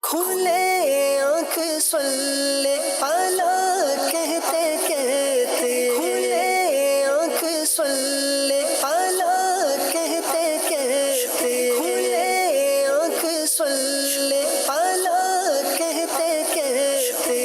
کھلے آنکھ صلی اللہ کہتے کہتے، کھلے آنکھ صلی اللہ کہتے کہتے، کھلے آنکھ صلی اللہ کہتے کہتے۔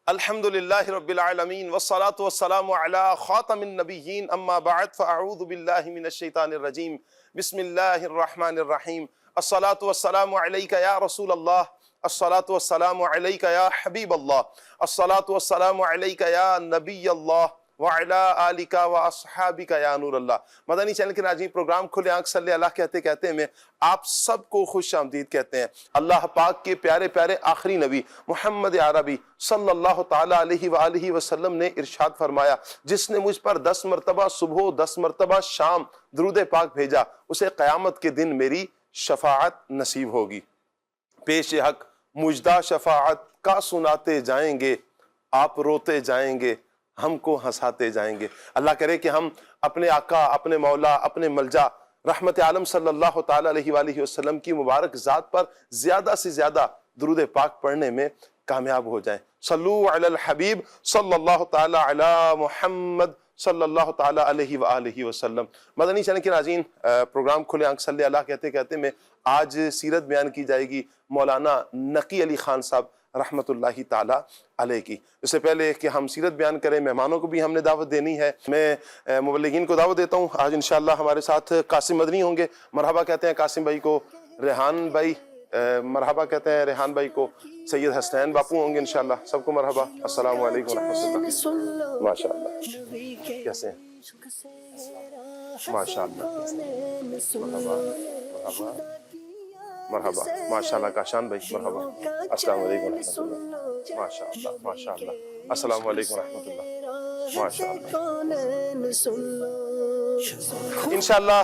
الحمد للہ رب العالمین والصلاة والسلام علی خاتم النبیین اما بعد فاعوذ باللہ من الشیطان الرجیم بسم اللہ الرحمن الرحیم الصلاة والسلام علیک یا رسول اللہ، الصلاة والسلام علیک یا حبیب اللہ، الصلاة والسلام علیک یا نبی اللہ وعلی آلک واصحابک یا نور اللہ۔ مدنی چینل کے ناظرین، پروگرام کھلے آنکھ صلی اللہ کہتے کہتے میں آپ سب کو خوش آمدید کہتے ہیں۔ اللہ پاک کے پیارے پیارے آخری نبی محمد عربی صلی اللہ تعالیٰ علیہ وآلہ وسلم نے ارشاد فرمایا، جس نے مجھ پر 10 مرتبہ صبح 10 مرتبہ شام درود پاک بھیجا، اسے قیامت کے دن میری شفاعت نصیب ہوگی۔ پیش حق مجدہ شفاعت کا سناتے جائیں گے، آپ روتے جائیں گے، ہم کو ہنساتے جائیں گے۔ اللہ کرے کہ ہم اپنے آقا، اپنے مولا، اپنے ملجا رحمت عالم صلی اللہ تعالیٰ علیہ وآلہ وسلم کی مبارک ذات پر زیادہ سے زیادہ درود پاک پڑھنے میں کامیاب ہو جائیں۔ صلو علی الحبیب صلی اللہ تعالیٰ علی محمد صلی اللہ تعالیٰ علیہ وآلہ وسلم۔ مدنی چینل کے ناظرین، پروگرام کھلے آنکھ صلی اللہ کہتے کہتے میں آج سیرت بیان کی جائے گی مولانا نقی علی خان صاحب رحمت اللہ تعالیٰ علیہ کی۔ اس سے پہلے کہ ہم سیرت بیان کریں، مہمانوں کو بھی ہم نے دعوت دینی ہے۔ میں مبلغین کو دعوت دیتا ہوں۔ آج انشاءاللہ ہمارے ساتھ قاسم مدنی ہوں گے، مرحبا کہتے ہیں قاسم بھائی کو۔ ریحان بھائی مرحبا کہتے ہیں ریحان بھائی کو۔ سید حسنین باپو ہوں گے انشاءاللہ، سب کو مرحبا۔ السلام علیکم ورحمۃ اللہ۔ ماشاءاللہ، کیسے ہیں؟ ماشاءاللہ، مرحبا مرحبا مرحبا، ماشاءاللہ کاشان بھائی مرحبا۔ السلام علیکم ورحمۃ اللہ، ماشاءاللہ ماشاءاللہ۔ السلام علیکم ورحمۃ اللہ، ماشاءاللہ۔ انشاءاللہ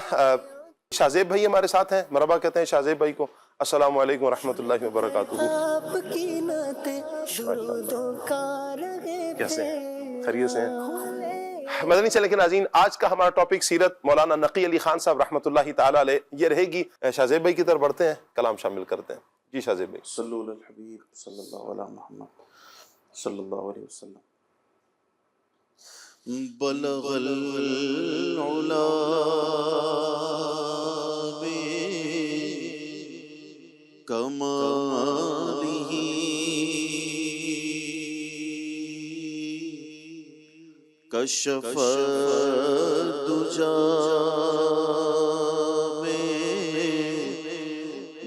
شاہزیب بھائی ہمارے ساتھ ہیں، مرحبا کہتے ہیں شاہزیب بھائی کو۔ السلام علیکم ورحمۃ اللہ وبرکاتہ۔ کیسے ہیں؟ خیریت سے ہیں؟ مدنی چینل کے ناظرین، آج کا ہمارا ٹاپک سیرت مولانا نقی علی خان صاحب رحمۃ اللہ تعالیٰ علیہ یہ رہے گی۔ شاہزیب بھائی کی طرف بڑھتے ہیں، کلام شامل کرتے ہیں۔ جی شاہزیب بھائی۔ صلو علی الحبیب صلی اللہ علیہ محمد صلی اللہ علیہ وسلم۔ بلغ العلا بکمالہ کشف الدجا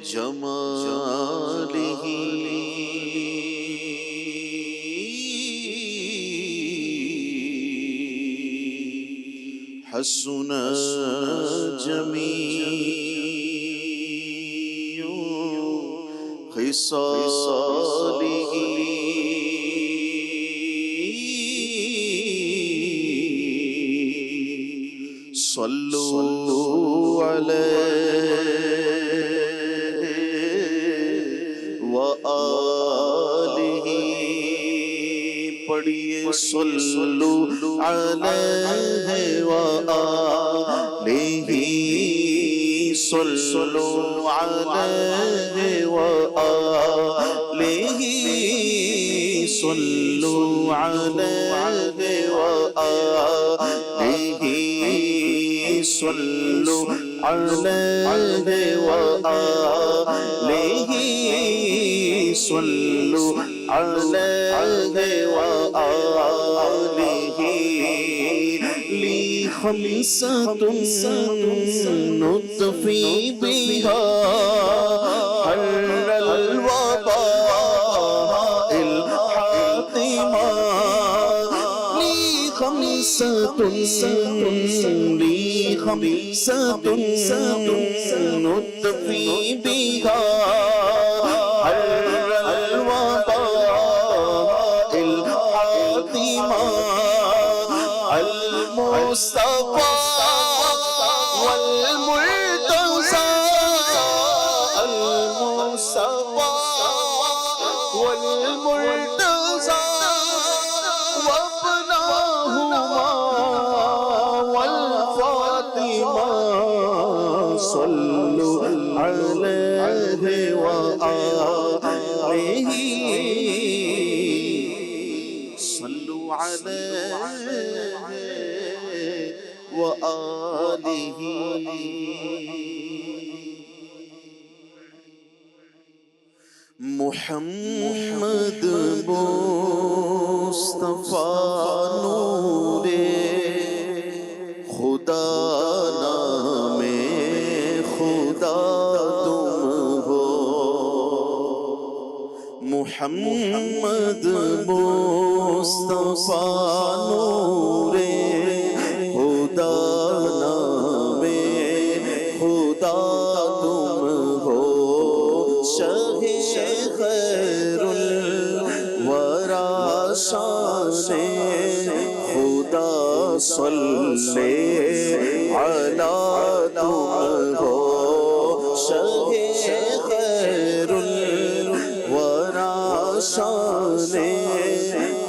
بجمالہ حسن جمیع خصالہ صلو علیہ وآلہ، پڑھیے صلو علیہ وآلہ، صلو علیہ وآلہ، صلو علیہ وآلہ، صلو علیہ وآلہ، صلو علیہ وآلہ۔ لی خمسۃ نطفی بہا حر الوباء الحاتمہ، لی خمسۃ نطفی بہا حر الوباء الحاتمہ، المصطفیٰ والمرتضیٰ، المصطفیٰ والمرتضیٰ وابناہما والفاطمہ، صلو علیہ وآلہ صلوا علیہ وآلہ محمد مصطفیٰ نور خدا نام خدا تم ہو محمد مصطفیٰ نور خدا نام خدا تم ہو شاہ خیر الورا شان خدا صلی علی تم ہو شاہ خیر الورا شان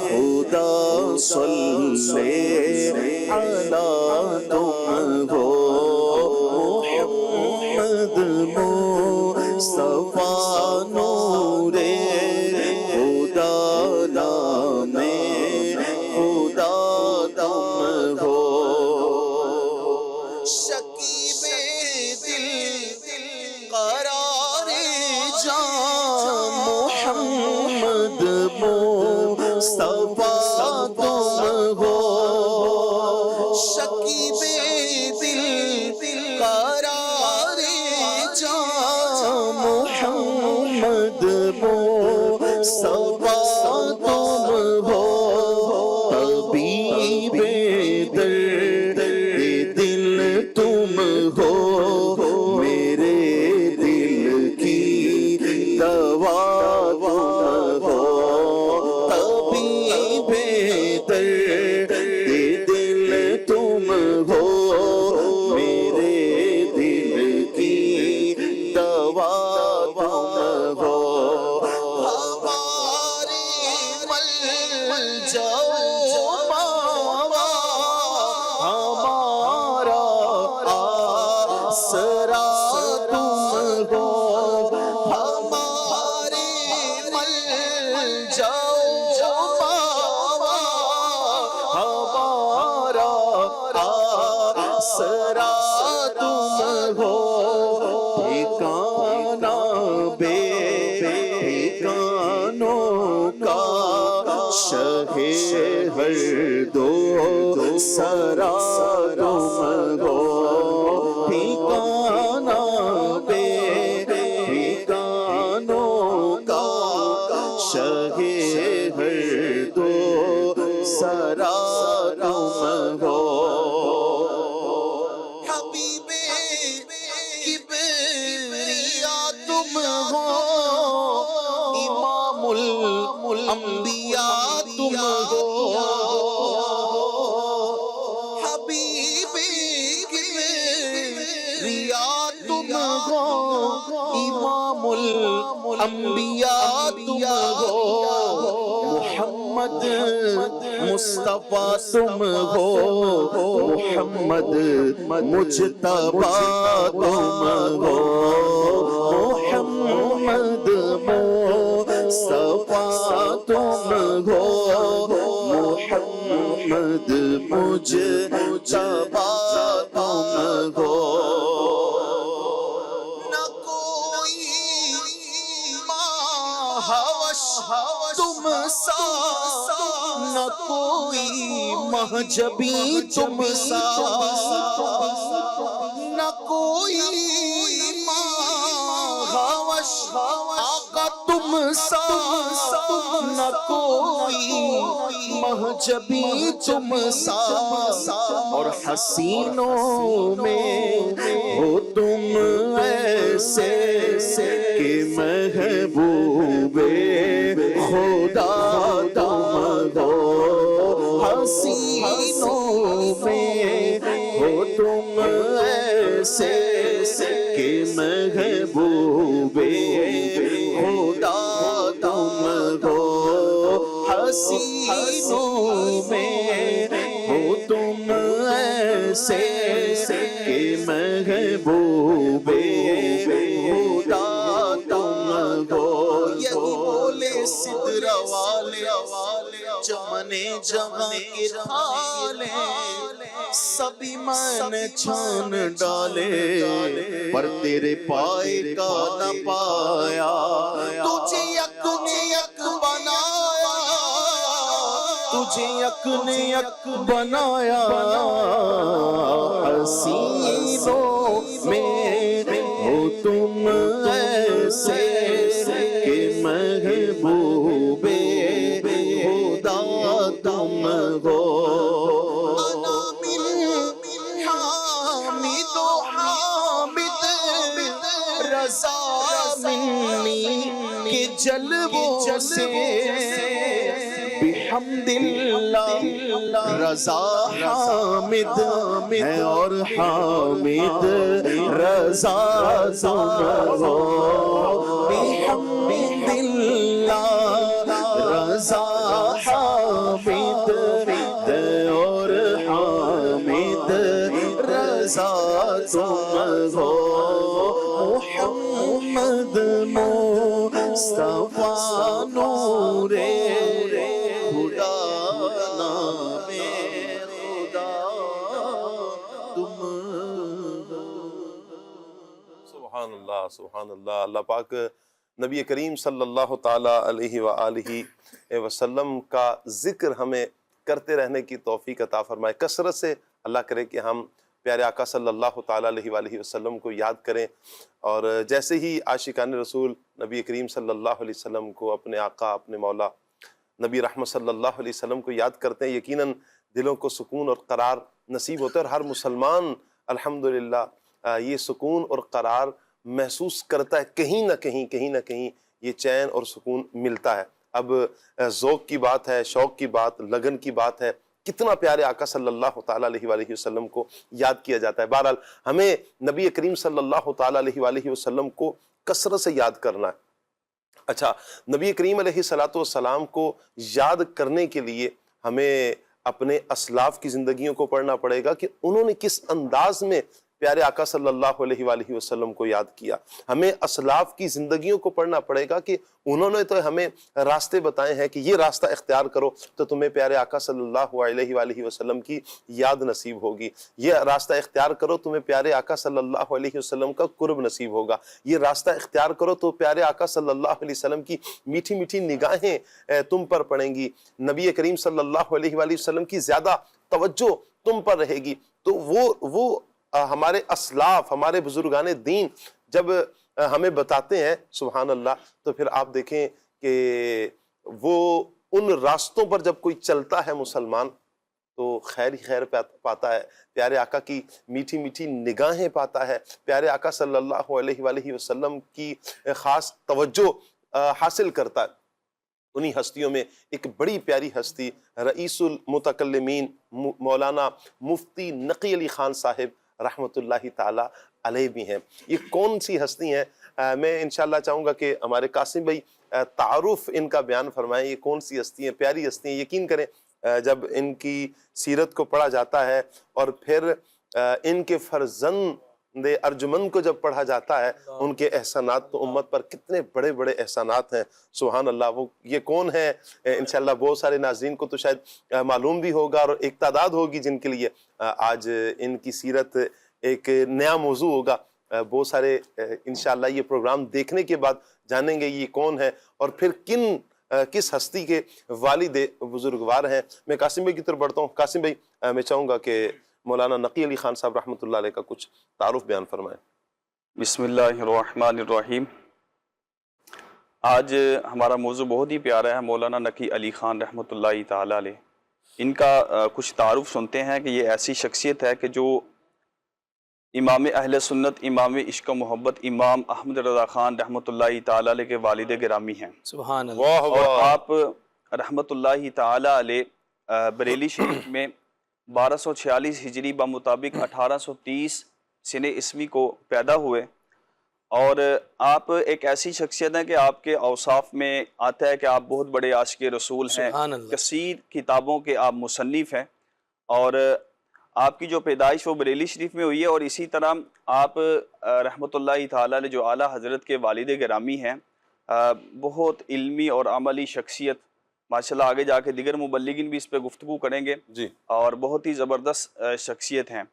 خدا صلی علی تم ہو محمد مصطفیٰ نور خدا نام خدا تم ہو شکیب دل قرار جاں محمد مصطفیٰ تم ہو شکیب دل قرار جاں محمد مصطفیٰ تم ہو طبیب درد دل تم ہو میرے دل کی دوا تم ہو طبیب درد دل تم ہو میرے دل کی دوا تم ہو ہماری ملجا ہمارا آسرا تم ہو ہماری ملجا ہمارا آسرا تم ہو ٹھکانہ بے ٹھکانوں کا شہ ہر دو سرا تم ہو ٹھکانہ بے ٹھکانوں کا شہ ہر دو سرا تم ہو حبیب کبریا تم ہو امام الانبیاء تم ہو حبیب کبریا تم ہو امام الانبیاء تم ہو محمد مصطفیٰ تم ہو محمد مجتبیٰ تم ہو محمد مصطفیٰ تم ہو محمد مجتبیٰ تم ہو نہ کوئی ماہوش تم سا نہ کوئی مہجبی تم سا نہ کوئی ماہوش آقا تم سا نہ کوئی مہجبی تم سا اور حسینوں میں ہو تم ایسے کہ محبوب خدا تم ہو حسینوں میں ہو تم ایسے کہ محبوب خدا تم ہو حسینوں میں ہو تم ایسے کہ محبوب سدرا والے چمنے جہاں کے تھالے سبھی میں نے چھان ڈالے پر تیرے پائے کا نہ پایا تجھے یک نے یک بنایا تجھے یک نے یک بنایا حسینوں میں ہو تم ایسے کہ محبوب خدا تم ہو انا من حامد و حامد رضا منی کے جلووں سے بحمد اللہ رضا حامد ہے اور حامد رضا تم ہو بحمد اللہ رضا حامد ہے اور حامد رضا تم ہو محمد مصطفیٰ نور خدا نام خدا تم سبحان اللہ سبحان اللہ۔ اللہ پاک نبی کریم صلی اللہ تعالیٰ علیہ وآلہ وسلم کا ذکر ہمیں کرتے رہنے کی توفیق عطا فرمائے۔ کثرت سے اللہ کرے کہ ہم پیارے آقا صلی اللہ تعالیٰ علیہ وآلہ وسلم کو یاد کریں، اور جیسے ہی عاشقان رسول نبی کریم صلی اللہ علیہ وسلم کو، اپنے آقا، اپنے مولا نبی رحمت صلی اللہ علیہ وسلم کو یاد کرتے ہیں، یقیناً دلوں کو سکون اور قرار نصیب ہوتا ہے، اور ہر مسلمان الحمدللہ یہ سکون اور قرار محسوس کرتا ہے، کہیں نہ کہیں یہ چین اور سکون ملتا ہے۔ اب ذوق کی بات ہے، شوق کی بات، لگن کی بات ہے، کتنا پیارے آقا صلی اللہ تعالیٰ علیہ وآلہ وسلم کو یاد کیا جاتا ہے۔ بہرحال ہمیں نبی کریم صلی اللہ تعالیٰ علیہ وآلہ وسلم کو کثرت سے یاد کرنا ہے۔ اچھا، نبی کریم علیہ السلام کو یاد کرنے کے لیے ہمیں اپنے اسلاف کی زندگیوں کو پڑھنا پڑے گا کہ انہوں نے کس انداز میں پیارے آقا صلی اللہ علیہ وآلہ وسلم کو یاد کیا۔ ہمیں اسلاف کی زندگیوں کو پڑھنا پڑے گا کہ انہوں نے تو ہمیں راستے بتائے ہیں کہ یہ راستہ اختیار کرو تو تمہیں پیارے آقا صلی اللہ علیہ وآلہ وسلم کی یاد نصیب ہوگی، یہ راستہ اختیار کرو تمہیں پیارے آقا صلی اللہ علیہ وسلم کا قرب نصیب ہوگا، یہ راستہ اختیار کرو تو پیارے آقا صلی اللہ علیہ وسلم کی میٹھی میٹھی نگاہیں تم پر پڑیں گی، نبی کریم صلی اللہ علیہ وآلہ وسلم کی زیادہ توجہ تم پر رہے گی۔ تو وہ ہمارے اسلاف، ہمارے بزرگان دین جب ہمیں بتاتے ہیں سبحان اللہ، تو پھر آپ دیکھیں کہ وہ ان راستوں پر جب کوئی چلتا ہے مسلمان تو خیر ہی خیر پاتا ہے، پیارے آقا کی میٹھی میٹھی نگاہیں پاتا ہے، پیارے آقا صلی اللہ علیہ وآلہ وسلم کی خاص توجہ حاصل کرتا ہے۔ انہی ہستیوں میں ایک بڑی پیاری ہستی رئیس المتکلمین مولانا مفتی نقی علی خان صاحب رحمۃ اللہ تعالیٰ علیہ بھی ہیں۔ یہ کون سی ہستی ہیں؟ میں انشاءاللہ چاہوں گا کہ ہمارے قاسم بھائی تعارف ان کا بیان فرمائیں، یہ کون سی ہستی ہیں، پیاری ہستی ہیں۔ یقین کریں جب ان کی سیرت کو پڑھا جاتا ہے اور پھر ان کے فرزند ارجمند کو جب پڑھا جاتا ہے، ان کے احسانات تو امت پر کتنے بڑے بڑے احسانات ہیں، سبحان اللہ۔ وہ یہ کون ہیں؟ انشاءاللہ بہت سارے ناظرین کو تو شاید معلوم بھی ہوگا، اور ایک تعداد ہوگی جن کے لیے آج ان کی سیرت ایک نیا موضوع ہوگا۔ بہت سارے انشاءاللہ یہ پروگرام دیکھنے کے بعد جانیں گے یہ کون ہے اور پھر کس ہستی کے والد بزرگوار ہیں۔ میں قاسم بھائی کی طرف بڑھتا ہوں۔ قاسم بھائی، میں چاہوں گا کہ مولانا نقی علی خان صاحب رحمۃ اللہ علیہ کا کچھ تعارف بیان فرمائیں۔ بسم اللہ الرحمن الرحیم۔ آج ہمارا موضوع بہت ہی پیارا ہے، مولانا نقی علی خان رحمۃ اللہ تعالیٰ علیہ۔ ان کا کچھ تعارف سنتے ہیں کہ یہ ایسی شخصیت ہے کہ جو امام اہل سنت، امام عشق و محبت، امام احمد رضا خان رحمۃ اللہ تعالیٰ علیہ کے والد گرامی ہیں۔ سبحان اللہ۔ اور آپ رحمۃ اللہ تعالیٰ علیہ بریلی شریف میں 1246 ہجری بمطابق 1830 سنہ عیسوی کو پیدا ہوئے، اور آپ ایک ایسی شخصیت ہیں کہ آپ کے اوصاف میں آتا ہے کہ آپ بہت بڑے عاشق رسول ہیں، کثیر کتابوں کے آپ مصنف ہیں، اور آپ کی جو پیدائش وہ بریلی شریف میں ہوئی ہے، اور اسی طرح آپ رحمۃ اللہ تعالیٰ علیہ جو اعلیٰ حضرت کے والد گرامی ہیں بہت علمی اور عملی شخصیت، ماشاءاللہ آگے جا کے دیگر مبلغین بھی اس پہ گفتگو کریں گے جی اور بہت ہی زبردست شخصیت ہیں۔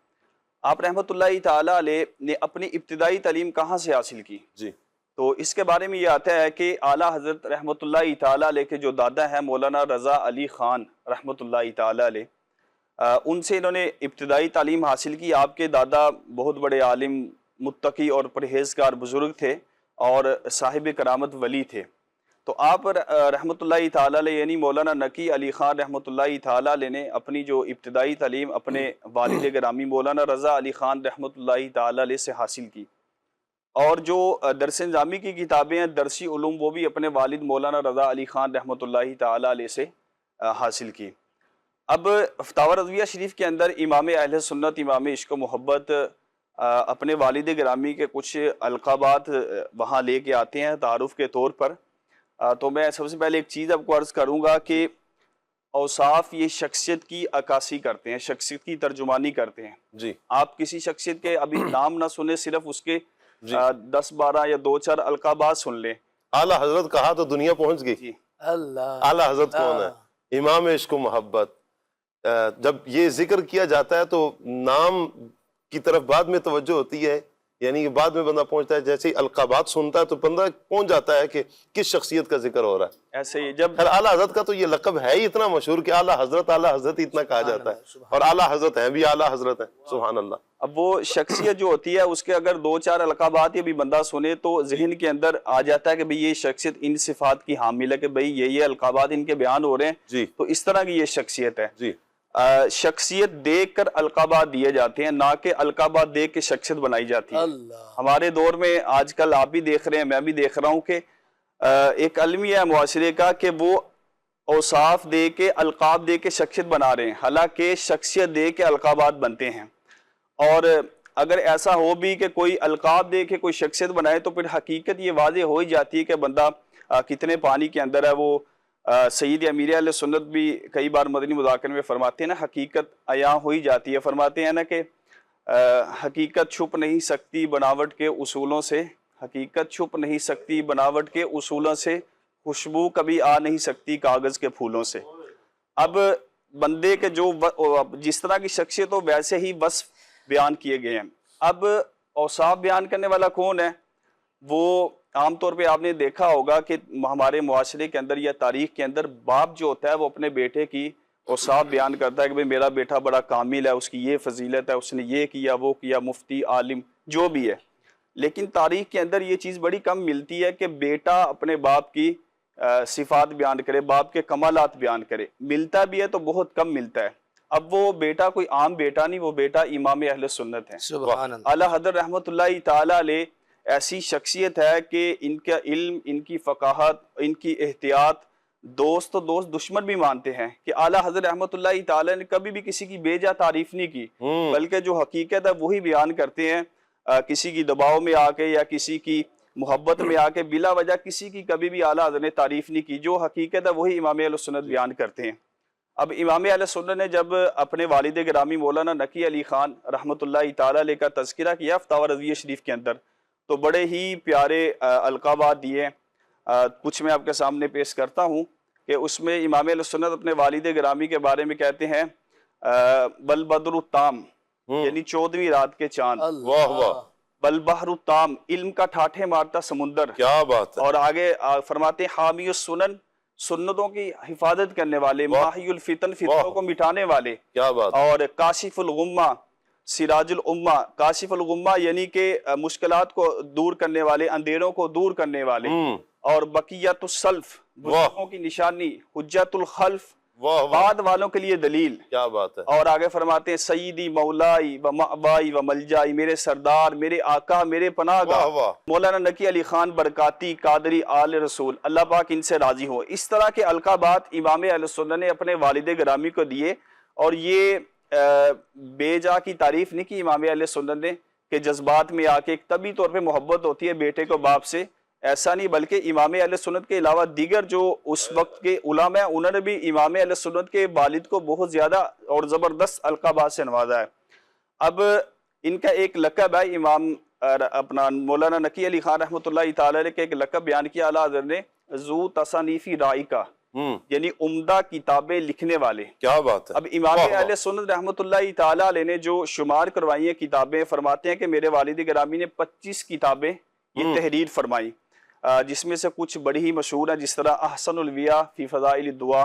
آپ رحمۃ اللہ تعالیٰ علیہ نے اپنی ابتدائی تعلیم کہاں سے حاصل کی؟ جی تو اس کے بارے میں یہ آتا ہے کہ اعلیٰ حضرت رحمۃ اللہ تعالیٰ علیہ کے جو دادا ہیں مولانا رضا علی خان رحمۃ اللہ تعالیٰ علیہ، ان سے انہوں نے ابتدائی تعلیم حاصل کی۔ آپ کے دادا بہت بڑے عالم، متقی اور پرہیزگار بزرگ تھے اور صاحب کرامت ولی تھے۔ تو آپ رحمۃ اللہ تعالیٰ علیہ یعنی مولانا نقی علی خان رحمۃ اللہ تعالیٰ علیہ نے اپنی جو ابتدائی تعلیم اپنے والد گرامی مولانا رضا علی خان رحمۃ اللہ تعالیٰ علیہ سے حاصل کی، اور جو درس نظامی کی کتابیں ہیں درسی علوم وہ بھی اپنے والد مولانا رضا علی خان رحمۃ اللہ تعالیٰ علیہ سے حاصل کی۔ اب فتاوی رضویہ شریف کے اندر امام اہل سنت امام عشق و محبت اپنے والد گرامی کے کچھ القابات وہاں لے کے آتے ہیں تعارف کے طور پر۔ تو میں سب سے پہلے ایک چیز آپ کو عرض کروں گا کہ اوصاف یہ شخصیت کی عکاسی کرتے ہیں، شخصیت کی ترجمانی کرتے ہیں۔ جی آپ کسی شخصیت کے ابھی نام نہ سنیں، صرف اس کے 10-12 یا 2-4 القابات سن لیں۔ اعلیٰ حضرت کہا تو دنیا پہنچ گئی۔ جی اللہ اعلیٰ حضرت کون ہے؟ امام عشق و محبت۔ جب یہ ذکر کیا جاتا ہے تو نام کی طرف بعد میں توجہ ہوتی ہے، یعنی کہ بعد میں بندہ پہنچتا ہے، جیسے ہی القابات سنتا ہے تو بندہ پہنچ جاتا ہے کہ کس شخصیت کا ذکر ہو رہا ہے۔ ایسے ہی جب خیر اعلیٰ حضرت کا تو یہ لقب ہے ہی اتنا مشہور کہ اعلیٰ حضرت ہی اتنا کہا جاتا ہے، اور اعلیٰ حضرت ہیں بھی اعلیٰ حضرت ہیں، سبحان اللہ۔ اب وہ شخصیت جو ہوتی ہے اس کے اگر 2-4 القابات یہ بھی بندہ سنے تو ذہن کے اندر آ جاتا ہے کہ بھئی یہ شخصیت ان صفات کی حامل ہے، کہ بھئی یہ القابات ان کے بیان ہو رہے ہیں، جی تو اس طرح کی یہ شخصیت ہے۔ جی شخصیت دیکھ کر القابات دیے جاتے ہیں، نہ کہ القابات دیکھ کے شخصیت بنائی جاتی ہے۔ اللہ ہمارے دور میں آج کل آپ بھی دیکھ رہے ہیں، میں بھی دیکھ رہا ہوں کہ ایک المیہ ہے معاشرے کا کہ وہ اوصاف دے کے القاب دے کے شخصیت بنا رہے ہیں، حالانکہ شخصیت دے کے القابات بنتے ہیں۔ اور اگر ایسا ہو بھی کہ کوئی القاب دے کے کوئی شخصیت بنائے تو پھر حقیقت یہ واضح ہو ہی جاتی ہے کہ بندہ کتنے پانی کے اندر ہے۔ وہ سید امیر اہل سنت بھی کئی بار مدنی مذاکرے میں فرماتے ہیں نا، حقیقت عیاں ہو ہی جاتی ہے۔ فرماتے ہیں نا کہ حقیقت چھپ نہیں سکتی بناوٹ کے اصولوں سے، حقیقت چھپ نہیں سکتی بناوٹ کے اصولوں سے، خوشبو کبھی آ نہیں سکتی کاغذ کے پھولوں سے۔ اب بندے کے جو جس طرح کی شخصیت ہو ویسے ہی وصف بیان کیے گئے ہیں۔ اب اوصاف بیان کرنے والا کون ہے؟ وہ عام طور پہ آپ نے دیکھا ہوگا کہ ہمارے معاشرے کے اندر یا تاریخ کے اندر باپ جو ہوتا ہے وہ اپنے بیٹے کی اوصاف بیان کرتا ہے کہ بھئی میرا بیٹا بڑا کامل ہے، اس کی یہ فضیلت ہے، اس نے یہ کیا وہ کیا، مفتی عالم جو بھی ہے۔ لیکن تاریخ کے اندر یہ چیز بڑی کم ملتی ہے کہ بیٹا اپنے باپ کی صفات بیان کرے، باپ کے کمالات بیان کرے۔ ملتا بھی ہے تو بہت کم ملتا ہے۔ اب وہ بیٹا کوئی عام بیٹا نہیں، وہ بیٹا امام اہل سنت ہے، سبحان اللہ۔ اعلیٰ حضرت رحمۃ اللہ تعالیٰ علیہ ایسی شخصیت ہے کہ ان کا علم، ان کی فقاہت، ان کی احتیاط دوست و دوست دشمن بھی مانتے ہیں کہ اعلیٰ حضرت رحمۃ اللہ تعالیٰ نے کبھی بھی کسی کی بے جا تعریف نہیں کی، بلکہ جو حقیقت ہے وہی بیان کرتے ہیں۔ کسی کی دباؤ میں آ کے یا کسی کی محبت میں آ کے بلا وجہ کسی کی کبھی بھی اعلیٰ حضرت نے تعریف نہیں کی، جو حقیقت ہے وہی امام اہل سنت بیان کرتے ہیں۔ اب امام اہل سنت نے جب اپنے والد گرامی مولانا نقی علی خان رحمۃ اللہ تعالیٰ علیہ کا تذکرہ کیا فتاوی رضویہ شریف کے اندر، تو بڑے ہی پیارے القابات دیے۔ کچھ میں آپ کے سامنے پیش کرتا ہوں کہ اس میں امام اہل سنت اپنے والد گرامی کے بارے میں کہتے ہیں بل بدر التام، یعنی 14ویں رات کے چاند، واہ واہ، بل بحر التام، علم کا ٹھاٹھے مارتا سمندر، کیا بات ہے۔ اور آگے فرماتے ہیں حامی السنن، سنتوں کی حفاظت کرنے والے، ماحی الفتن، فتنوں کو مٹانے والے، کیا بات ہے۔ اور کاشف الغمہ، سراج الامہ، کاشف الغمہ یعنی کہ مشکلات کو دور کرنے والے، اندھیروں کو دور کرنے والے، اور بقیت السلف، بزرگوں کی نشانی، حجت الخلف، واہ واہ، بعد والوں کے لیے دلیل۔ کیا بات ہے۔ اور آگے فرماتے ہیں سیدی مولائی و مأوائی و ملجائی، میرے سردار، میرے آقا، میرے پناہ گاہ، واہ واہ، مولانا نقی علی خان برکاتی قادری آل رسول، اللہ پاک ان سے راضی ہو۔ اس طرح کے القابات امام اہل سنت نے اپنے والد گرامی کو دیے، اور یہ بے جا کی تعریف نہیں کی امام اہل سنت نے کہ جذبات میں آ کے ایک طبی طور پہ محبت ہوتی ہے بیٹے کو باپ سے، ایسا نہیں، بلکہ امام اہل سنت کے علاوہ دیگر جو اس وقت کے علماء ہیں انہوں نے بھی امام اہل سنت کے والد کو بہت زیادہ اور زبردست القابات سے نوازا ہے۔ اب ان کا ایک لقب ہے امام اپنا مولانا نقی علی خان رحمۃ اللہ تعالی علیہ کے ایک لقب بیان کیا اعلیٰ حضرت نے، ذو تصانیفی رائقہ، یعنی عمدہ کتابیں لکھنے والے. کیا بات ہے. اب امام اہل سنت رحمۃ اللہ تعالی علیہ نے جو شمار کروائی ہیں کتابیں، فرماتے ہیں کہ میرے والد گرامی نے 25 کتابیں یہ تحریر فرمائی، جس میں سے کچھ بڑی ہی مشہور ہیں، جس طرح احسن الویہ فی فضائل الدعا،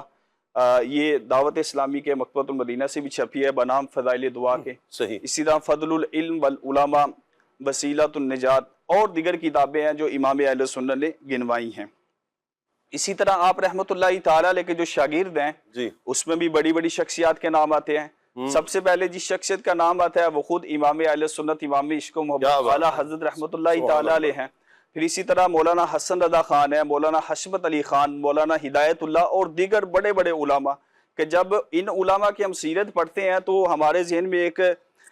یہ دعوت اسلامی کے مکتبۃ المدینہ سے بھی چھپی ہے بنام فضائل دعا کے. صحیح. اسی طرح فضل العلم والعلماء، وسیلۃ النجات، اور دیگر کتابیں ہیں جو امام اہل سنت نے گنوائی ہیں. اسی طرح آپ رحمۃ اللہ تعالی علیہ کے جو شاگرد ہیں جی اس میں بھی بڑی بڑی شخصیات کے نام آتے ہیں. سب سے پہلے جس شخصیت کا نام آتا ہے وہ خود امام اہل سنت، امام عشق و محبت اعلیٰ حضرت رحمۃ اللہ تعالی علیہ ہیں. پھر اسی طرح مولانا حسن رضا خان ہے، مولانا حشمت علی خان، مولانا ہدایت اللہ اور دیگر بڑے بڑے علماء، کہ جب ان علماء کی ہم سیرت پڑھتے ہیں تو ہمارے ذہن میں ایک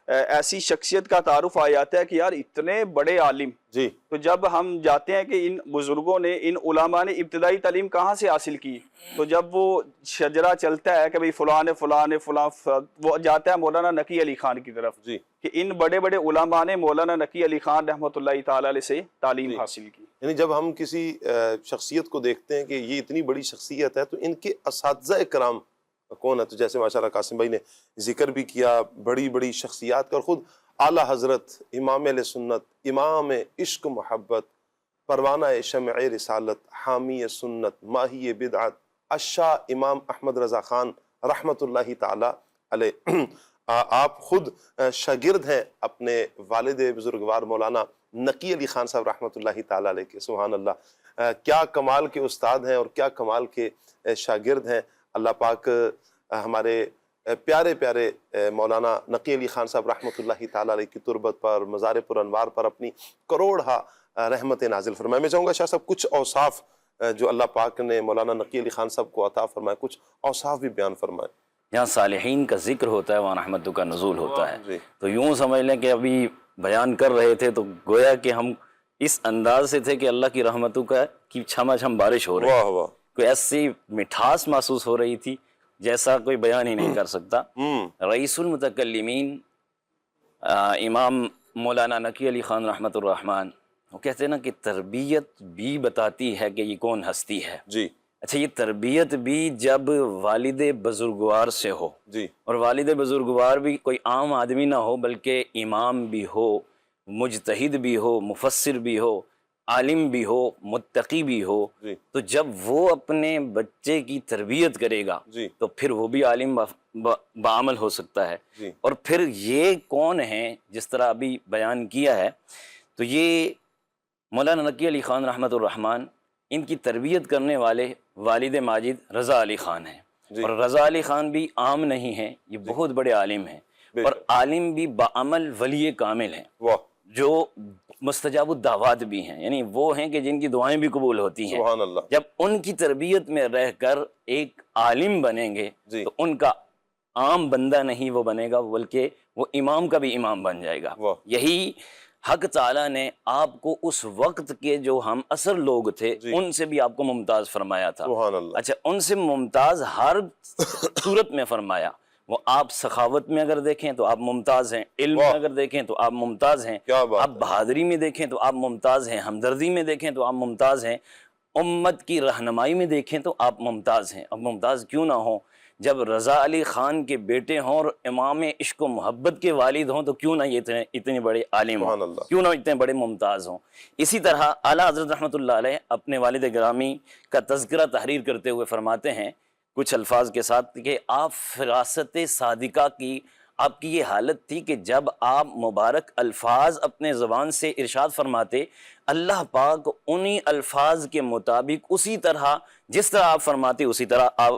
ایسی شخصیت کا تعارف آ جاتا ہے کہ یار اتنے بڑے عالم. جی. تو جب ہم جاتے ہیں کہ ان بزرگوں نے، ان علماء نے ابتدائی تعلیم کہاں سے حاصل کی، تو جب وہ شجرہ چلتا ہے کہ بھئی فلاں فلاں وہ جاتا ہے مولانا نقی علی خان کی طرف. جی. کہ ان بڑے بڑے علماء نے مولانا نقی علی خان رحمۃ اللہ تعالی علیہ سے تعلیم حاصل کی. یعنی جب ہم کسی شخصیت کو دیکھتے ہیں کہ یہ اتنی بڑی شخصیت ہے تو ان کے اساتذہ کرام کون ہے، تو جیسے ماشاءاللہ قاسم بھائی نے ذکر بھی کیا بڑی بڑی شخصیات کا، اور خود اعلیٰ حضرت امام اہل سنت، امام عشق محبت، پروانہ شمع رسالت، حامی سنت، ماہی بدعت، الشاہ امام احمد رضا خان رحمۃ اللہ تعالی علیہ. آپ خود شاگرد ہیں اپنے والد بزرگوار مولانا نقی علی خان صاحب رحمۃ اللہ تعالی علیہ کے. سبحان اللہ، کیا کمال کے استاد ہیں اور کیا کمال کے شاگرد ہیں. اللہ پاک ہمارے پیارے پیارے مولانا نقی علی خان صاحب رحمۃ اللہ تعالی علیہ کی تربت پر، مزار پر انوار پر اپنی کروڑہا رحمت نازل فرمائے. میں چاہوں گا شاہ صاحب کچھ اوصاف جو اللہ پاک نے مولانا نقی علی خان صاحب کو عطا فرمائے، کچھ اوصاف بھی بیان فرمائے. جہاں صالحین کا ذکر ہوتا ہے وہاں رحمتوں کا نزول ہوتا ہے. جی. تو یوں سمجھ لیں کہ ابھی بیان کر رہے تھے تو گویا کہ ہم اس انداز سے تھے کہ اللہ کی رحمتوں کی چھما چھم بارش ہو رہی ہے. واہ واہ. کوئی ایسی مٹھاس محسوس ہو رہی تھی جیسا کوئی بیان ہی نہیں کر سکتا. رئیس المتکلمین امام مولانا نقی علی خان رحمۃ الرحمن، وہ کہتے ہیں نا کہ تربیت بھی بتاتی ہے کہ یہ کون ہستی ہے. جی. اچھا، یہ تربیت بھی جب والد بزرگوار سے ہو، جی. اور والد بزرگوار بھی کوئی عام آدمی نہ ہو بلکہ امام بھی ہو، مجتہد بھی ہو، مفسر بھی ہو، عالم بھی ہو، متقی بھی ہو، جی. تو جب وہ اپنے بچے کی تربیت کرے گا جی. تو پھر وہ بھی عالم بعمل ہو سکتا ہے. جی. اور پھر یہ کون ہیں جس طرح ابھی بیان کیا ہے، تو یہ مولانا نقی علی خان رحمۃ الرحمن، ان کی تربیت کرنے والے والد ماجد رضا علی خان ہیں. جی. اور رضا علی خان بھی عام نہیں ہیں، یہ بہت بڑے عالم ہیں، اور عالم بھی بعمل ولی کامل ہیں. واہ. جو مستجاب الدعوات بھی ہیں، یعنی وہ ہیں کہ جن کی دعائیں بھی قبول ہوتی ہیں. سبحان اللہ. جب ان کی تربیت میں رہ کر ایک عالم بنیں گے جی. تو ان کا عام بندہ نہیں وہ بنے گا، بلکہ وہ امام کا بھی امام بن جائے گا. واہ. یہی حق تعالیٰ نے آپ کو اس وقت کے جو ہم اثر لوگ تھے جی. ان سے بھی آپ کو ممتاز فرمایا تھا. سبحان اللہ. اچھا، ان سے ممتاز ہر صورت میں فرمایا. وہ آپ سخاوت میں اگر دیکھیں تو آپ ممتاز ہیں، علم میں اگر دیکھیں تو آپ ممتاز ہیں، کیا بات آپ بہادری میں دیکھیں تو آپ ممتاز ہیں، ہمدردی میں دیکھیں تو آپ ممتاز ہیں، امت کی رہنمائی میں دیکھیں تو آپ ممتاز ہیں. اب ممتاز کیوں نہ ہوں جب رضا علی خان کے بیٹے ہوں اور امام عشق و محبت کے والد ہوں، تو کیوں نہ یہ اتنے بڑے عالم ہوں، کیوں نہ اتنے بڑے ممتاز ہوں. اسی طرح اعلیٰ حضرت رحمۃ اللہ علیہ اپنے والد گرامی کا تذکرہ تحریر کرتے ہوئے فرماتے ہیں کچھ الفاظ کے ساتھ کہ آپ فراست صادقہ کی آپ کی یہ حالت تھی کہ جب آپ مبارک الفاظ اپنے زبان سے ارشاد فرماتے، اللہ پاک انہی الفاظ کے مطابق اسی طرح جس طرح آپ فرماتے اسی طرح آپ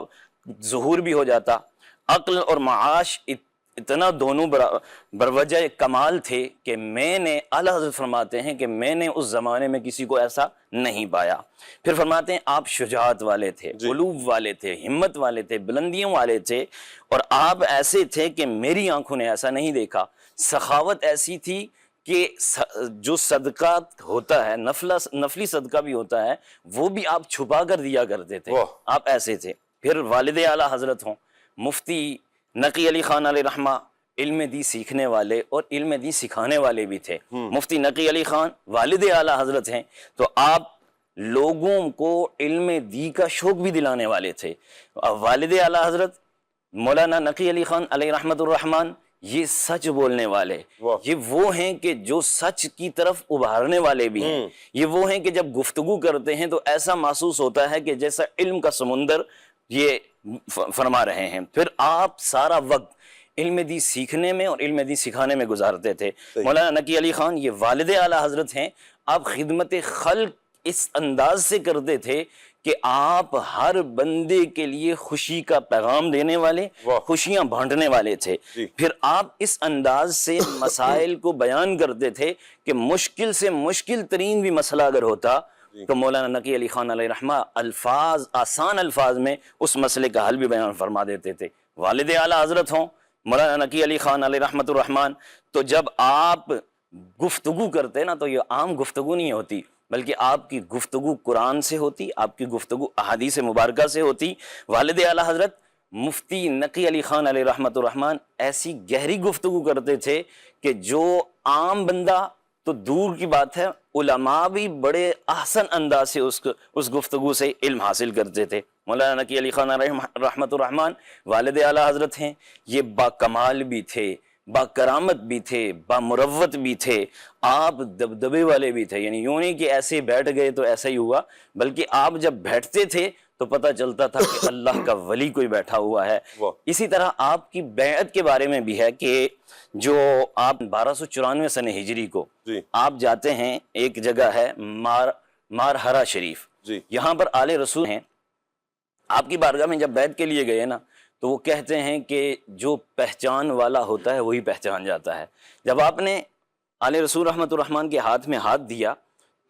ظہور بھی ہو جاتا. عقل اور معاش اتنا دونوں بروجہ کمال تھے کہ میں نے، اعلیٰ حضرت فرماتے ہیں کہ میں نے اس زمانے میں کسی کو ایسا نہیں پایا. پھر فرماتے ہیں آپ شجاعت والے تھے، قلوب والے تھے، ہمت والے تھے، بلندیوں والے تھے، اور آپ ایسے تھے کہ میری آنکھوں نے ایسا نہیں دیکھا. سخاوت ایسی تھی کہ جو صدقہ ہوتا ہے، نفلی صدقہ بھی ہوتا ہے، وہ بھی آپ چھپا کر دیا کرتے تھے. آپ ایسے تھے. پھر والد اعلیٰ حضرت ہوں مفتی نقی علی خان علیہ رحمہ، علم دین سیکھنے والے اور علم دین سکھانے والے بھی تھے. مفتی نقی علی خان والد اعلیٰ حضرت ہیں، تو آپ لوگوں کو علم دین کا شوق بھی دلانے والے تھے. والد اعلیٰ حضرت مولانا نقی علی خان علیہ رحمت الرحمن یہ سچ بولنے والے، یہ وہ ہیں کہ جو سچ کی طرف ابھارنے والے بھی ہیں. یہ وہ ہیں کہ جب گفتگو کرتے ہیں تو ایسا محسوس ہوتا ہے کہ جیسا علم کا سمندر یہ فرما رہے ہیں. پھر آپ سارا وقت علم دین سیکھنے میں اور علم دین سکھانے میں گزارتے تھے. مولانا نقی علی خان یہ والد اعلیٰ حضرت ہیں. آپ خدمت خلق اس انداز سے کرتے تھے کہ آپ ہر بندے کے لیے خوشی کا پیغام دینے والے، خوشیاں بانٹنے والے تھے. پھر آپ اس انداز سے مسائل کو بیان کرتے تھے کہ مشکل سے مشکل ترین بھی مسئلہ اگر ہوتا تو مولانا نقی علی خان علیہ رحمہ آسان الفاظ میں اس مسئلے کا حل بھی بیان فرما دیتے تھے. والد اعلیٰ حضرت ہوں مولانا نقی علی خان علیہ رحمت الرحمن، تو جب آپ گفتگو کرتے نا تو یہ عام گفتگو نہیں ہوتی، بلکہ آپ کی گفتگو قرآن سے ہوتی، آپ کی گفتگو احادیث مبارکہ سے ہوتی. والد اعلیٰ حضرت مفتی نقی علی خان علیہ رحمت الرحمن ایسی گہری گفتگو کرتے تھے کہ جو عام بندہ تو دور کی بات ہے، علماء بھی بڑے احسن انداز سے اس گفتگو سے علم حاصل کرتے تھے. مولانا نقی علی خان علیہ رحمت الرحمن والد اعلیٰ حضرت ہیں. یہ با کمال بھی تھے، با کرامت بھی تھے، با مروت بھی تھے، آپ دبدبے والے بھی تھے. یعنی یوں نہیں کہ ایسے بیٹھ گئے تو ایسا ہی ہوا، بلکہ آپ جب بیٹھتے تھے تو پتہ چلتا تھا کہ اللہ کا ولی کوئی بیٹھا ہوا ہے. اسی طرح آپ کی بیعت کے بارے میں بھی ہے کہ جو آپ 1294 سن ہجری کو آپ جاتے ہیں، ایک جگہ ہے مارہرہ شریف، یہاں پر آل رسول ہیں. آپ کی بارگاہ میں جب بیعت کے لیے گئے نا تو وہ کہتے ہیں کہ جو پہچان والا ہوتا ہے وہی پہچان جاتا ہے. جب آپ نے آل رسول رحمت الرحمن کے ہاتھ میں ہاتھ دیا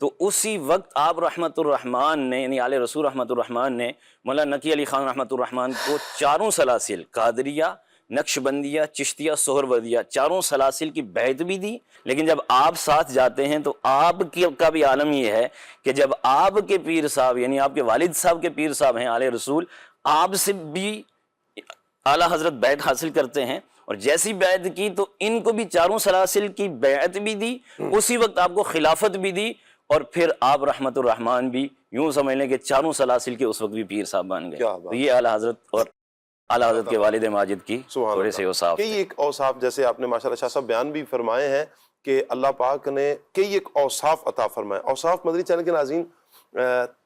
تو اسی وقت آپ رحمت الرحمن نے یعنی آل رسول رحمت الرحمن نے مولانا نقی علی خان رحمت الرحمن کو چاروں سلاسل قادریہ، نقشبندیہ، چشتیہ، سہروردیہ، چاروں سلاسل کی بیعت بھی دی. لیکن جب آپ ساتھ جاتے ہیں تو آپ کا بھی عالم یہ ہے کہ جب آپ کے پیر صاحب یعنی آپ کے والد صاحب کے پیر صاحب ہیں آل رسول، آپ سے بھی اعلیٰ حضرت بیعت حاصل کرتے ہیں. اور جیسی بیعت کی تو ان کو بھی چاروں سلاسل کی بیعت بھی دی، اسی وقت آپ کو خلافت بھی دی، اور پھر آپ رحمت الرحمن بھی یوں سمجھ لیں کہ چاروں سلاسل کے اس وقت بھی پیر صاحب بن گئے. تو یہ اعلیٰ حضرت اور اعلیٰ حضرت کے والد ماجد کی تھوڑے سے اوصاف. کئی ایک اوصاف جیسے آپ نے ماشاءاللہ شاہ صاحب بیان بھی فرمائے ہیں کہ اللہ پاک نے کئی ایک اوصاف عطا فرمائے. اوصاف مدنی چینل کے ناظرین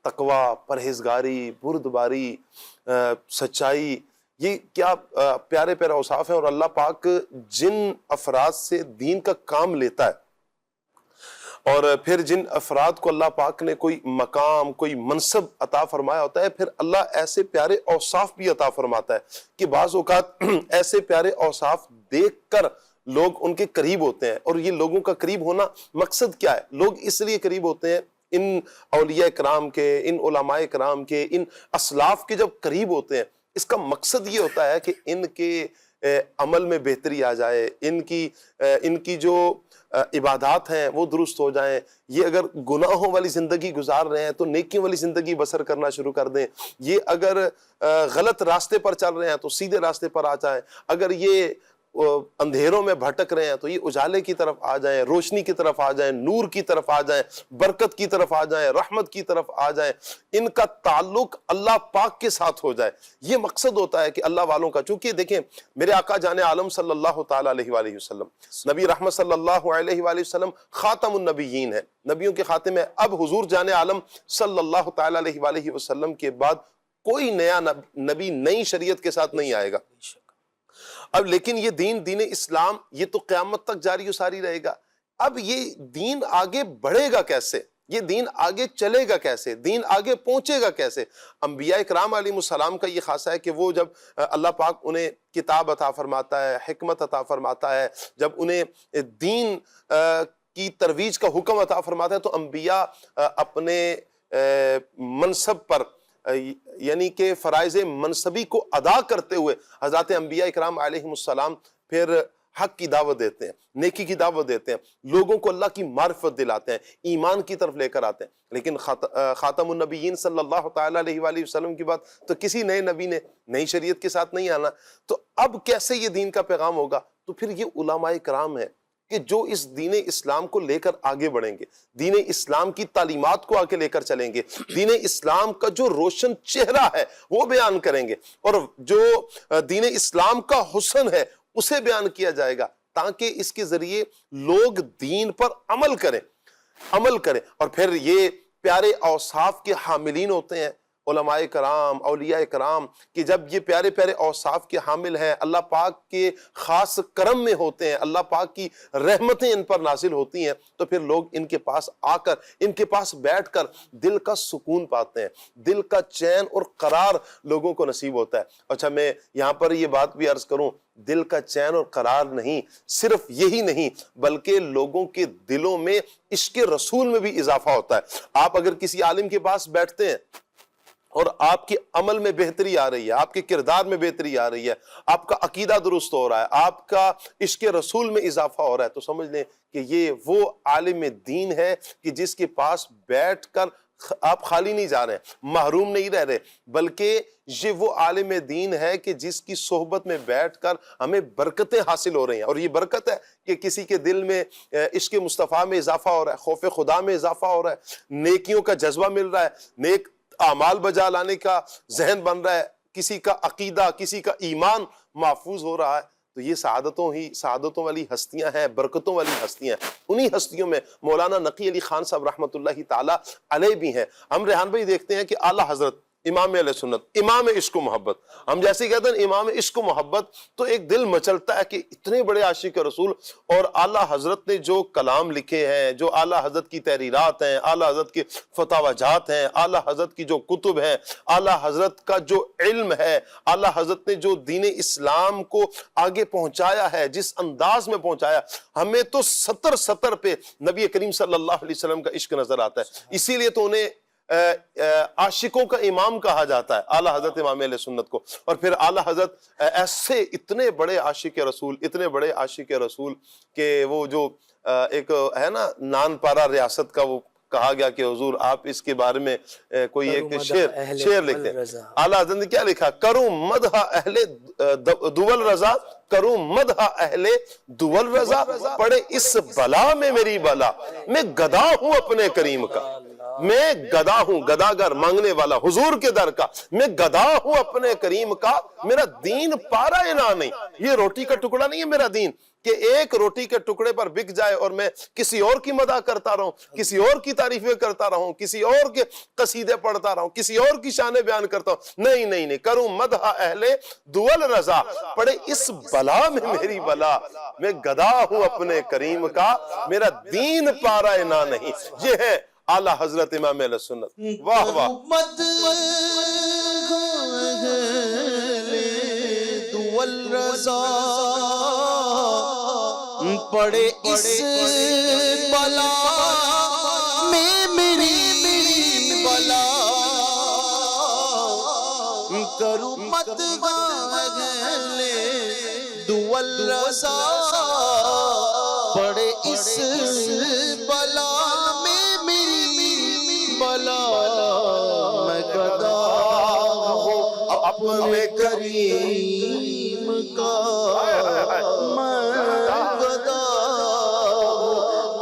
تقوی، پرہیزگاری، بردباری، سچائی، یہ کیا پیارے پیارے اوصاف ہیں. اور اللہ پاک جن افراد سے دین کا کام لیتا ہے اور پھر جن افراد کو اللہ پاک نے کوئی مقام، کوئی منصب عطا فرمایا ہوتا ہے، پھر اللہ ایسے پیارے اوصاف بھی عطا فرماتا ہے کہ بعض اوقات ایسے پیارے اوصاف دیکھ کر لوگ ان کے قریب ہوتے ہیں. اور یہ لوگوں کا قریب ہونا مقصد کیا ہے؟ لوگ اس لیے قریب ہوتے ہیں ان اولیاء کرام کے، ان علماء کرام کے، ان اسلاف کے. جب قریب ہوتے ہیں اس کا مقصد یہ ہوتا ہے کہ ان کے عمل میں بہتری آ جائے، ان کی جو عبادات ہیں وہ درست ہو جائیں. یہ اگر گناہوں والی زندگی گزار رہے ہیں تو نیکیوں والی زندگی بسر کرنا شروع کر دیں. یہ اگر غلط راستے پر چل رہے ہیں تو سیدھے راستے پر آ جائیں. اگر یہ اندھیروں میں بھٹک رہے ہیں تو یہ اجالے کی طرف آ جائیں، روشنی کی طرف آ جائیں، نور کی طرف آ جائیں، برکت کی طرف آ جائیں، رحمت کی طرف آ جائیں. ان کا تعلق اللہ پاک کے ساتھ ہو جائے. یہ مقصد ہوتا ہے کہ اللہ والوں کا. چونکہ دیکھیں میرے آقا جان عالم صلی اللہ تعالیٰ علیہ وآلہ وسلم، نبی رحمت صلی اللہ علیہ وآلہ وسلم خاتم النبیین ہے، نبیوں کے خاتم ہے. اب حضور جان عالم صلی اللہ تعالیٰ علیہ وآلہ وسلم کے بعد کوئی نیا نبی نئی شریعت کے ساتھ نہیں آئے گا. اب لیکن یہ دین اسلام یہ تو قیامت تک جاری و ساری رہے گا. اب یہ دین آگے بڑھے گا کیسے؟ یہ دین آگے چلے گا کیسے؟ دین آگے پہنچے گا کیسے؟ انبیاء کرام علیہ السلام کا یہ خاصہ ہے کہ وہ جب اللہ پاک انہیں کتاب عطا فرماتا ہے، حکمت عطا فرماتا ہے، جب انہیں دین کی ترویج کا حکم عطا فرماتا ہے تو انبیاء اپنے منصب پر یعنی کہ فرائض منصبی کو ادا کرتے ہوئے حضرات انبیاء اکرام علیہم السلام پھر حق کی دعوت دیتے ہیں, نیکی کی دعوت دیتے ہیں, لوگوں کو اللہ کی معرفت دلاتے ہیں, ایمان کی طرف لے کر آتے ہیں. لیکن خاتم النبیین صلی اللہ تعالیٰ علیہ وآلہ وسلم کی بات تو کسی نئے نبی نے نئی شریعت کے ساتھ نہیں آنا. تو اب کیسے یہ دین کا پیغام ہوگا؟ تو پھر یہ علماء کرام ہیں کہ جو اس دین اسلام کو لے کر آگے بڑھیں گے, دین اسلام کی تعلیمات کو آگے لے کر چلیں گے, دین اسلام کا جو روشن چہرہ ہے وہ بیان کریں گے, اور جو دین اسلام کا حسن ہے اسے بیان کیا جائے گا, تاکہ اس کے ذریعے لوگ دین پر عمل کریں. اور پھر یہ پیارے اوصاف کے حاملین ہوتے ہیں علماء کرام, اولیاء کرام, کہ جب یہ پیارے پیارے اوصاف کے حامل ہیں, اللہ پاک کے خاص کرم میں ہوتے ہیں, اللہ پاک کی رحمتیں ان پر نازل ہوتی ہیں, تو پھر لوگ ان کے پاس آ کر, ان کے پاس بیٹھ کر دل کا سکون پاتے ہیں, دل کا چین اور قرار لوگوں کو نصیب ہوتا ہے. اچھا, میں یہاں پر یہ بات بھی عرض کروں, دل کا چین اور قرار نہیں, صرف یہی نہیں بلکہ لوگوں کے دلوں میں عشق رسول میں بھی اضافہ ہوتا ہے. آپ اگر کسی عالم کے پاس بیٹھتے ہیں اور آپ کے عمل میں بہتری آ رہی ہے, آپ کے کردار میں بہتری آ رہی ہے, آپ کا عقیدہ درست ہو رہا ہے, آپ کا عشق رسول میں اضافہ ہو رہا ہے, تو سمجھ لیں کہ یہ وہ عالم دین ہے کہ جس کے پاس بیٹھ کر آپ خالی نہیں جا رہے ہیں, محروم نہیں رہ رہے, بلکہ یہ وہ عالم دین ہے کہ جس کی صحبت میں بیٹھ کر ہمیں برکتیں حاصل ہو رہی ہیں. اور یہ برکت ہے کہ کسی کے دل میں عشق مصطفیٰ میں اضافہ ہو رہا ہے, خوف خدا میں اضافہ ہو رہا ہے, نیکیوں کا جذبہ مل رہا ہے, نیک اعمال بجا لانے کا ذہن بن رہا ہے, کسی کا عقیدہ, کسی کا ایمان محفوظ ہو رہا ہے. تو یہ سعادتوں والی ہستیاں ہیں, برکتوں والی ہستیاں ہیں. انہی ہستیوں میں مولانا نقی علی خان صاحب رحمۃ اللہ تعالیٰ علیہ بھی ہیں. ہم ریحان بھائی دیکھتے ہیں کہ اعلیٰ حضرت امام علیہ سنت, امام عشق و محبت, ہم جیسے کہتے ہیں امام عشق و محبت, تو ایک دل مچلتا ہے کہ اتنے بڑے عاشق رسول, اور اعلیٰ حضرت نے جو کلام لکھے ہیں, جو اعلیٰ حضرت کی تحریرات ہیں, اعلیٰ حضرت کے فتاوی جات ہیں, اعلیٰ حضرت کی جو کتب ہیں, اعلیٰ حضرت کا جو علم ہے, اعلیٰ حضرت نے جو دین اسلام کو آگے پہنچایا ہے, جس انداز میں پہنچایا, ہمیں تو سطر پہ نبی کریم صلی اللہ علیہ وسلم کا عشق نظر آتا ہے. اسی لیے تو انہیں عاشقوں کا امام کہا جاتا ہے, اعلیٰ حضرت امام علیہ سنت کو. اور پھر اعلیٰ حضرت ایسے اتنے بڑے عاشق رسول کہ وہ جو ایک ہے نا نان پارا ریاست کا, وہ کہا گیا کہ حضور آپ اس کے بارے میں کوئی ایک شعر لکھتے ہیں. اعلیٰ حضرت نے کیا لکھا؟ کروں مدح اہل دول رضا, کروں مدح اہل دول رضا, پڑے اس بلا میں میری بلا, میں گدا ہوں اپنے کریم کا, میں گدا ہوں, گداگر مانگنے والا حضور کے در کا, میں گدا ہوں اپنے کریم کا, میرا دین پارا انا نہیں. یہ روٹی کا ٹکڑا نہیں ہے میرا دین کہ ایک روٹی کے ٹکڑے پر بک جائے اور میں کسی اور کی مدح کرتا رہوں, کسی اور کی تعریفیں کرتا رہوں, کسی اور کے قصیدے پڑھتا رہوں, کسی اور کی شان بیان کرتا ہوں. نہیں, کروں مدح اہل دول رضا, پڑے اس بلا میں میری بلا, میں گدا ہوں اپنے کریم کا, میرا دین پارا انا نہیں. یہ ہے اعلیٰ حضرت امام علیہ سنت. واہ واہ. دول رضا پڑے اس بلا میں میری بلا, کروں مدح اہل دول رضا پڑے اس بلا میں میری بلا, میں گدا ہوں اپنے کریم کا,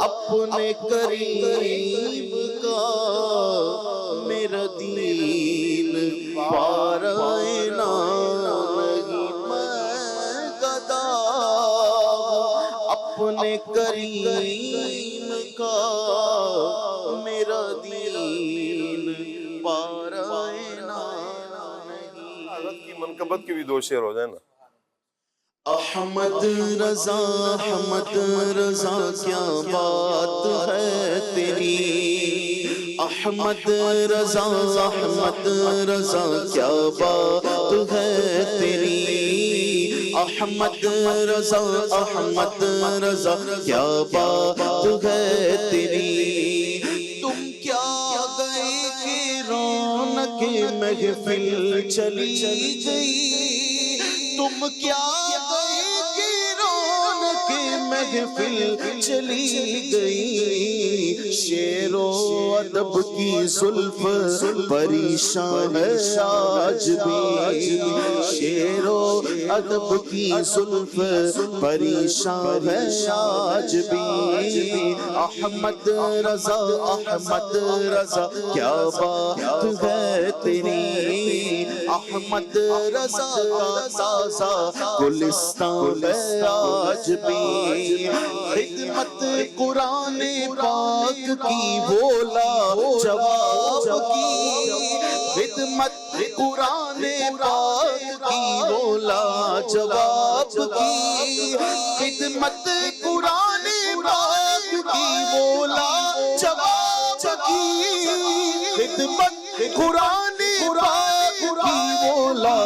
اپنے کریم کا, میرا دین پارا انا نہیں. میں گدا اپنے کریم کا, میرا دین پارا انا نہیں. حضرت کی منقبت کے بھی دو شعر ہو جائیں نا. احمد رضا کیا بات ہے تیری, احمد رضا کیا بات ہے تیری, احمد رضا کیا بات ہے تیری. تم کیا گئے کہ رونق محفل چلی گئی, تم کیا محفل چلی گئی، شعر و ادب کی زلف پریشان ہے آج بھی، شعر و ادب کی زلف پریشان ہے آج بھی، احمد رضا احمد رضا کیا بات ہے تیری، احمد رضا کا تازہ گلستان ہے آج بھی، خدمت قرآن پاک کی بولا جواب کی، خدمت قرآن پاک کی بولا جواب کی، خدمت قرآن پاک کی بولا جواب کی، خدمت قرآن پاک کی بولا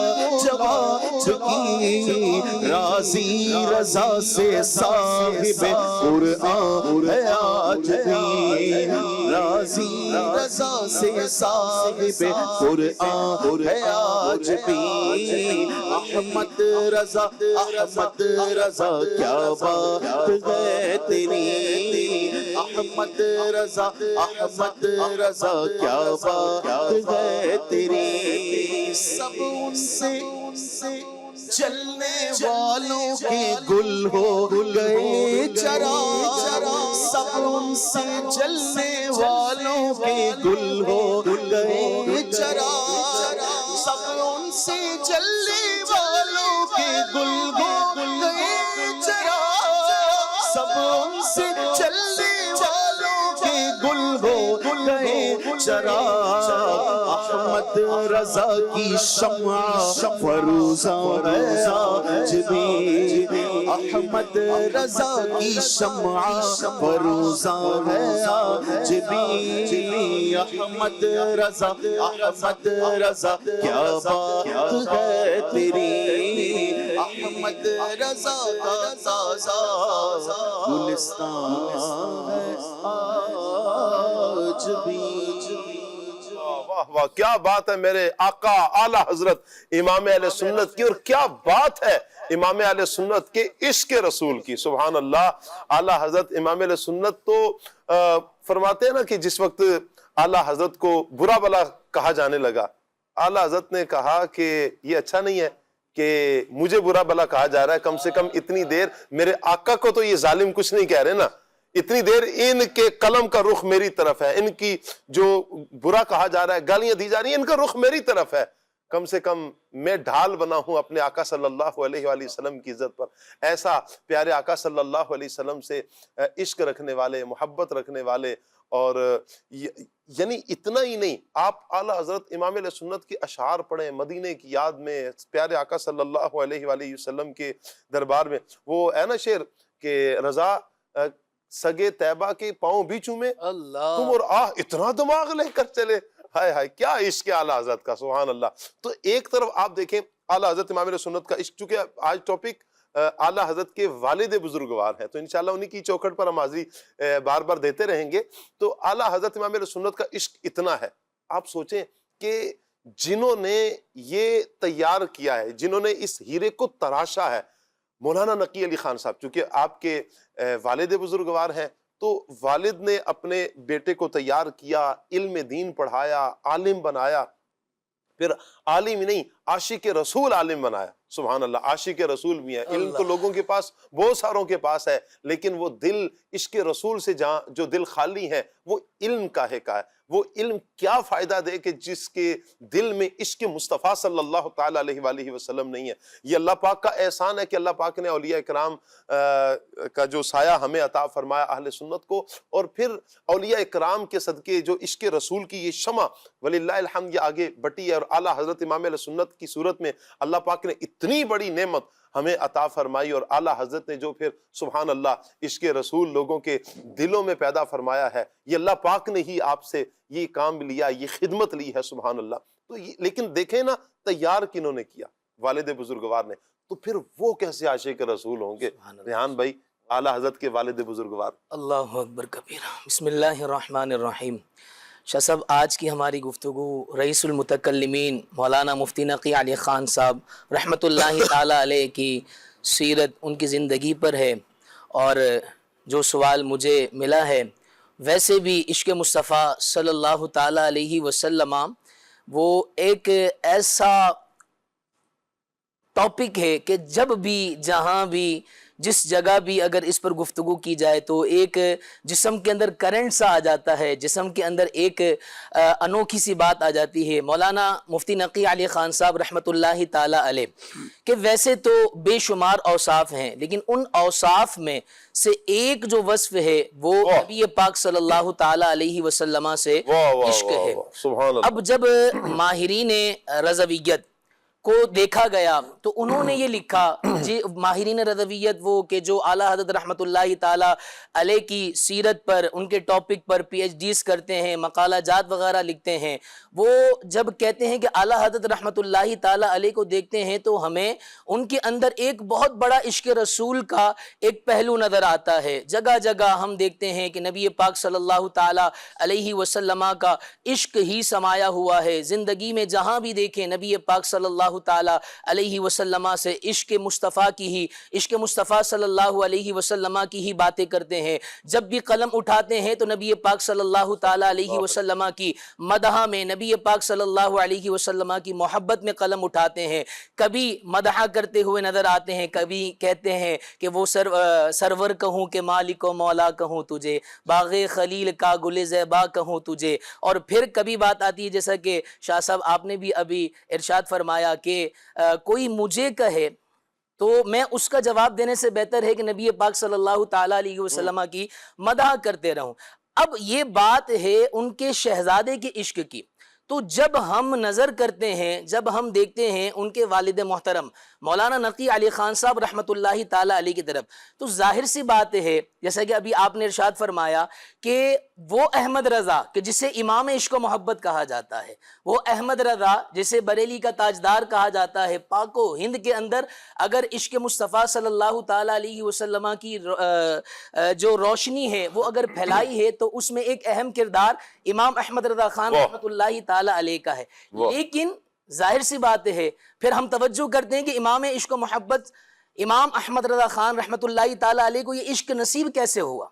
جواب کی، راضی رضا سے صاحب قرآن ہے آج بھی، راضی رضا سے صاحب قرآن ہے آج بھی، احمد رضا احمد رضا کیا بات ہے تیری، احمد رضا احمد رضا کیا بات ہے تیری، سب ان سے جلنے والوں کے گل ہو گئے چرا، سب ان سے جلنے والوں کے گل ہو گئے چرا، سب ان سے جلنے والوں کے گل ہو گئے چرا، سب ان سے جلنے والوں کے گل ہو گئے چرا، احمد رضا کی شمع فروزاں ہے آج بھی، احمد رضا کی شمع فروزاں ہے آج بھی، احمد رضا احمد رضا کیا بات ہے تیری، احمد رضا کا تازہ گلستان ہے آج بھی۔ واہ واہ، کیا بات ہے میرے آقا اعلی حضرت امام اہل سنت کی، اور کیا بات ہے امام اہل سنت کے عشق رسول کی، سبحان اللہ۔ اعلی حضرت امام اہل سنت تو فرماتے ہیں نا کہ جس وقت اعلی حضرت کو برا بلا کہا جانے لگا، اعلی حضرت نے کہا کہ یہ اچھا نہیں ہے کہ مجھے برا بلا کہا جا رہا ہے، کم سے کم اتنی دیر میرے آقا کو تو یہ ظالم کچھ نہیں کہہ رہے نا، اتنی دیر ان کے قلم کا رخ میری طرف ہے، ان کی جو برا کہا جا رہا ہے، گالیاں دی جا رہی ہیں، ان کا رخ میری طرف ہے، کم سے کم میں ڈھال بنا ہوں اپنے آقا صلی اللہ علیہ وآلہ وسلم کی عزت پر۔ ایسا پیارے آقا صلی اللہ علیہ وسلم سے عشق رکھنے والے، محبت رکھنے والے، اور یعنی اتنا ہی نہیں، آپ اعلیٰ حضرت امام علیہ سنت کی اشعار پڑھیں، مدینے کی یاد میں پیارے آقا صلی اللہ علیہ وآلہ وسلم کے دربار میں، وہ ہے نا شعر کہ رضا سگے طیبہ کے پاؤں بھی چومے تم اور اتنا دماغ لے کر چلے، ہائے ہائے کیا عشق ہے اعلیٰ حضرت کا، سبحان اللہ۔ تو ایک طرف آپ دیکھیں اعلیٰ حضرت امام علیہ سنت کا عشق، چونکہ آج ٹاپک اعلیٰ حضرت کے والد بزرگوار ہیں، تو انشاءاللہ انہی کی چوکھٹ پر ہم حاضری بار بار دیتے رہیں گے۔ تو اعلیٰ حضرت امام علیہ سنت کا عشق اتنا ہے، آپ سوچیں کہ جنہوں نے یہ تیار کیا ہے، جنہوں نے اس ہیرے کو تراشا ہے، مولانا نقی علی خان صاحب، چونکہ آپ کے والد بزرگوار ہیں، تو والد نے اپنے بیٹے کو تیار کیا، علم دین پڑھایا، عالم بنایا، پھر عالم ہی نہیں عاشق رسول عالم بنایا، سبحان اللہ۔ عاشق رسول بھی ہے، علم تو لوگوں کے پاس بہت ساروں کے پاس ہے، لیکن وہ دل عشق رسول سے جہاں جو دل خالی ہے وہ علم کاہے کا ہے، وہ علم کیا فائدہ دے کہ جس کے دل میں عشق مصطفیٰ صلی اللہ تعالیٰ علیہ وآلہ وسلم نہیں ہے۔ یہ اللہ پاک کا احسان ہے کہ اللہ پاک نے اولیاء اکرام کا جو سایہ ہمیں عطا فرمایا اہل سنت کو، اور پھر اولیاء اکرام کے صدقے جو عشق رسول کی یہ شمع وللہ الحمد یہ آگے بٹی ہے، اور اعلیٰ حضرت امام علیہ سنت کی صورت میں اللہ پاک نے اتنی بڑی نعمت ہمیں عطا فرمائی، اور اعلیٰ حضرت نے جو پھر سبحان اللہ عشق رسول لوگوں کے دلوں میں پیدا فرمایا ہے، یہ اللہ پاک نے ہی آپ سے یہ کام لیا، یہ خدمت لی ہے، سبحان اللہ۔ تو لیکن دیکھیں نا تیار کنہوں نے کیا، والد بزرگوار نے، تو پھر وہ کیسے عاشق رسول ہوں گے؟ ریحان بھائی اعلیٰ حضرت کے والد بزرگوار۔ اللہ اکبر کبیرہ، بسم اللہ الرحمن الرحیم۔ شاہ صاحب، آج کی ہماری گفتگو رئیس المتکلمین مولانا مفتی نقی علی خان صاحب رحمۃ اللہ تعالیٰ علیہ کی سیرت، ان کی زندگی پر ہے، اور جو سوال مجھے ملا ہے، ویسے بھی عشق مصطفیٰ صلی اللہ تعالیٰ علیہ وسلم وہ ایک ایسا ٹاپک ہے کہ جب بھی جہاں بھی جس جگہ بھی اگر اس پر گفتگو کی جائے تو ایک جسم کے اندر کرنٹ سا آ جاتا ہے، جسم کے اندر ایک انوکھی سی بات آ جاتی ہے۔ مولانا مفتی نقی علی خان صاحب رحمۃ اللہ تعالی علیہ کہ ویسے تو بے شمار اوصاف ہیں، لیکن ان اوصاف میں سے ایک جو وصف ہے وہ نبی پاک صلی اللہ تعالی علیہ وسلم سے عشق ہے۔ سبحان اللہ۔ اب جب ماہرین رضویت کو دیکھا گیا تو انہوں نے یہ لکھا، جی ماہرین رضویت وہ کہ جو اعلیٰ حضرت رحمۃ اللہ تعالی علیہ کی سیرت پر، ان کے ٹاپک پر پی ایچ ڈیز کرتے ہیں، مقالہ جات وغیرہ لکھتے ہیں، وہ جب کہتے ہیں کہ اعلیٰ حضرت رحمۃ اللہ تعالی علیہ کو دیکھتے ہیں تو ہمیں ان کے اندر ایک بہت بڑا عشق رسول کا ایک پہلو نظر آتا ہے۔ جگہ جگہ ہم دیکھتے ہیں کہ نبی پاک صلی اللہ تعالی علیہ وسلم کا عشق ہی سمایا ہوا ہے۔ زندگی میں جہاں بھی دیکھیں نبی پاک صلی اللہ تعالی علیہ وسلم سے عشق مصطفیٰ کی ہی، عشق مصطفیٰ صلی اللہ علیہ وسلم کی ہی باتیں کرتے ہیں۔ جب بھی قلم اٹھاتے ہیں تو نبی پاک صلی اللہ تعالی علیہ وسلم کی مدح میں، نبی پاک صلی اللہ علیہ وسلم کی محبت میں قلم اٹھاتے ہیں۔ کبھی مدح کرتے ہوئے نظر آتے ہیں، کبھی کہتے ہیں کہ وہ سرور کہوں کہ مالک و مولا کہوں تجھے، باغ خلیل کا گل زیبا کہوں تجھے۔ اور پھر کبھی بات آتی ہے جیسا کہ شاہ صاحب آپ نے بھی ابھی ارشاد فرمایا کہ کوئی مجھے کہے تو میں اس کا جواب دینے سے بہتر ہے کہ نبی پاک صلی اللہ تعالی علیہ وسلم کی مدح کرتے رہوں۔ اب یہ بات ہے ان کے شہزادے کے عشق کی، تو جب ہم نظر کرتے ہیں، جب ہم دیکھتے ہیں ان کے والد محترم مولانا نقی علی خان صاحب رحمۃ اللہ تعالی علیہ کی طرف، تو ظاہر سی بات ہے جیسا کہ ابھی آپ نے ارشاد فرمایا کہ وہ احمد رضا کہ جسے امام عشق و محبت کہا جاتا ہے، وہ احمد رضا جسے بریلی کا تاجدار کہا جاتا ہے، پاک و ہند کے اندر اگر عشق مصطفیٰ صلی اللہ تعالی علیہ وسلم کی جو روشنی ہے وہ اگر پھیلائی ہے تو اس میں ایک اہم کردار امام احمد رضا خان رحمۃ اللہ تعالی علیہ کا ہے۔ لیکن ظاہر سی بات ہے پھر ہم توجہ کرتے ہیں کہ امام عشق و محبت امام احمد رضا خان رحمۃ اللہ تعالی علیہ کو یہ عشق نصیب کیسے ہوا،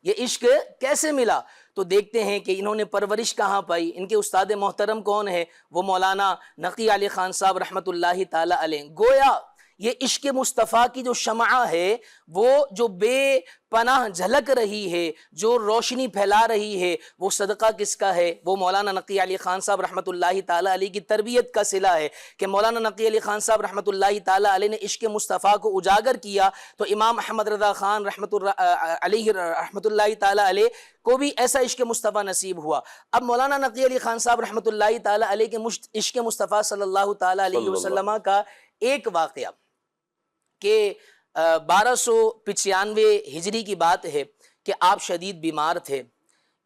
یہ عشق کیسے ملا؟ تو دیکھتے ہیں کہ انہوں نے پرورش کہاں پائی۔ ان کے استاد محترم کون ہے؟ وہ مولانا نقی علی خان صاحب رحمۃ اللہ تعالی علیہ۔ گویا یہ عشق مصطفیٰ کی جو شمعہ ہے، وہ جو بے پناہ جھلک رہی ہے، جو روشنی پھیلا رہی ہے، وہ صدقہ کس کا ہے؟ وہ مولانا نقی علی خان صاحب رحمۃ اللہ تعالی علیہ کی تربیت کا صلہ ہے کہ مولانا نقی علی خان صاحب رحمۃ اللہ تعالی علیہ نے عشق مصطفیٰ کو اجاگر کیا تو امام احمد رضا خان رحمۃ اللہ تعالی علیہ کو بھی ایسا عشق مصطفیٰ نصیب ہوا۔ اب مولانا نقی علی خان صاحب رحمۃ اللہ تعالی علیہ کے عشق مصطفیٰ صلی اللہ تعالی علیہ وسلم کا ایک واقعہ کہ 1295 ہجری کی بات ہے کہ آپ شدید بیمار تھے،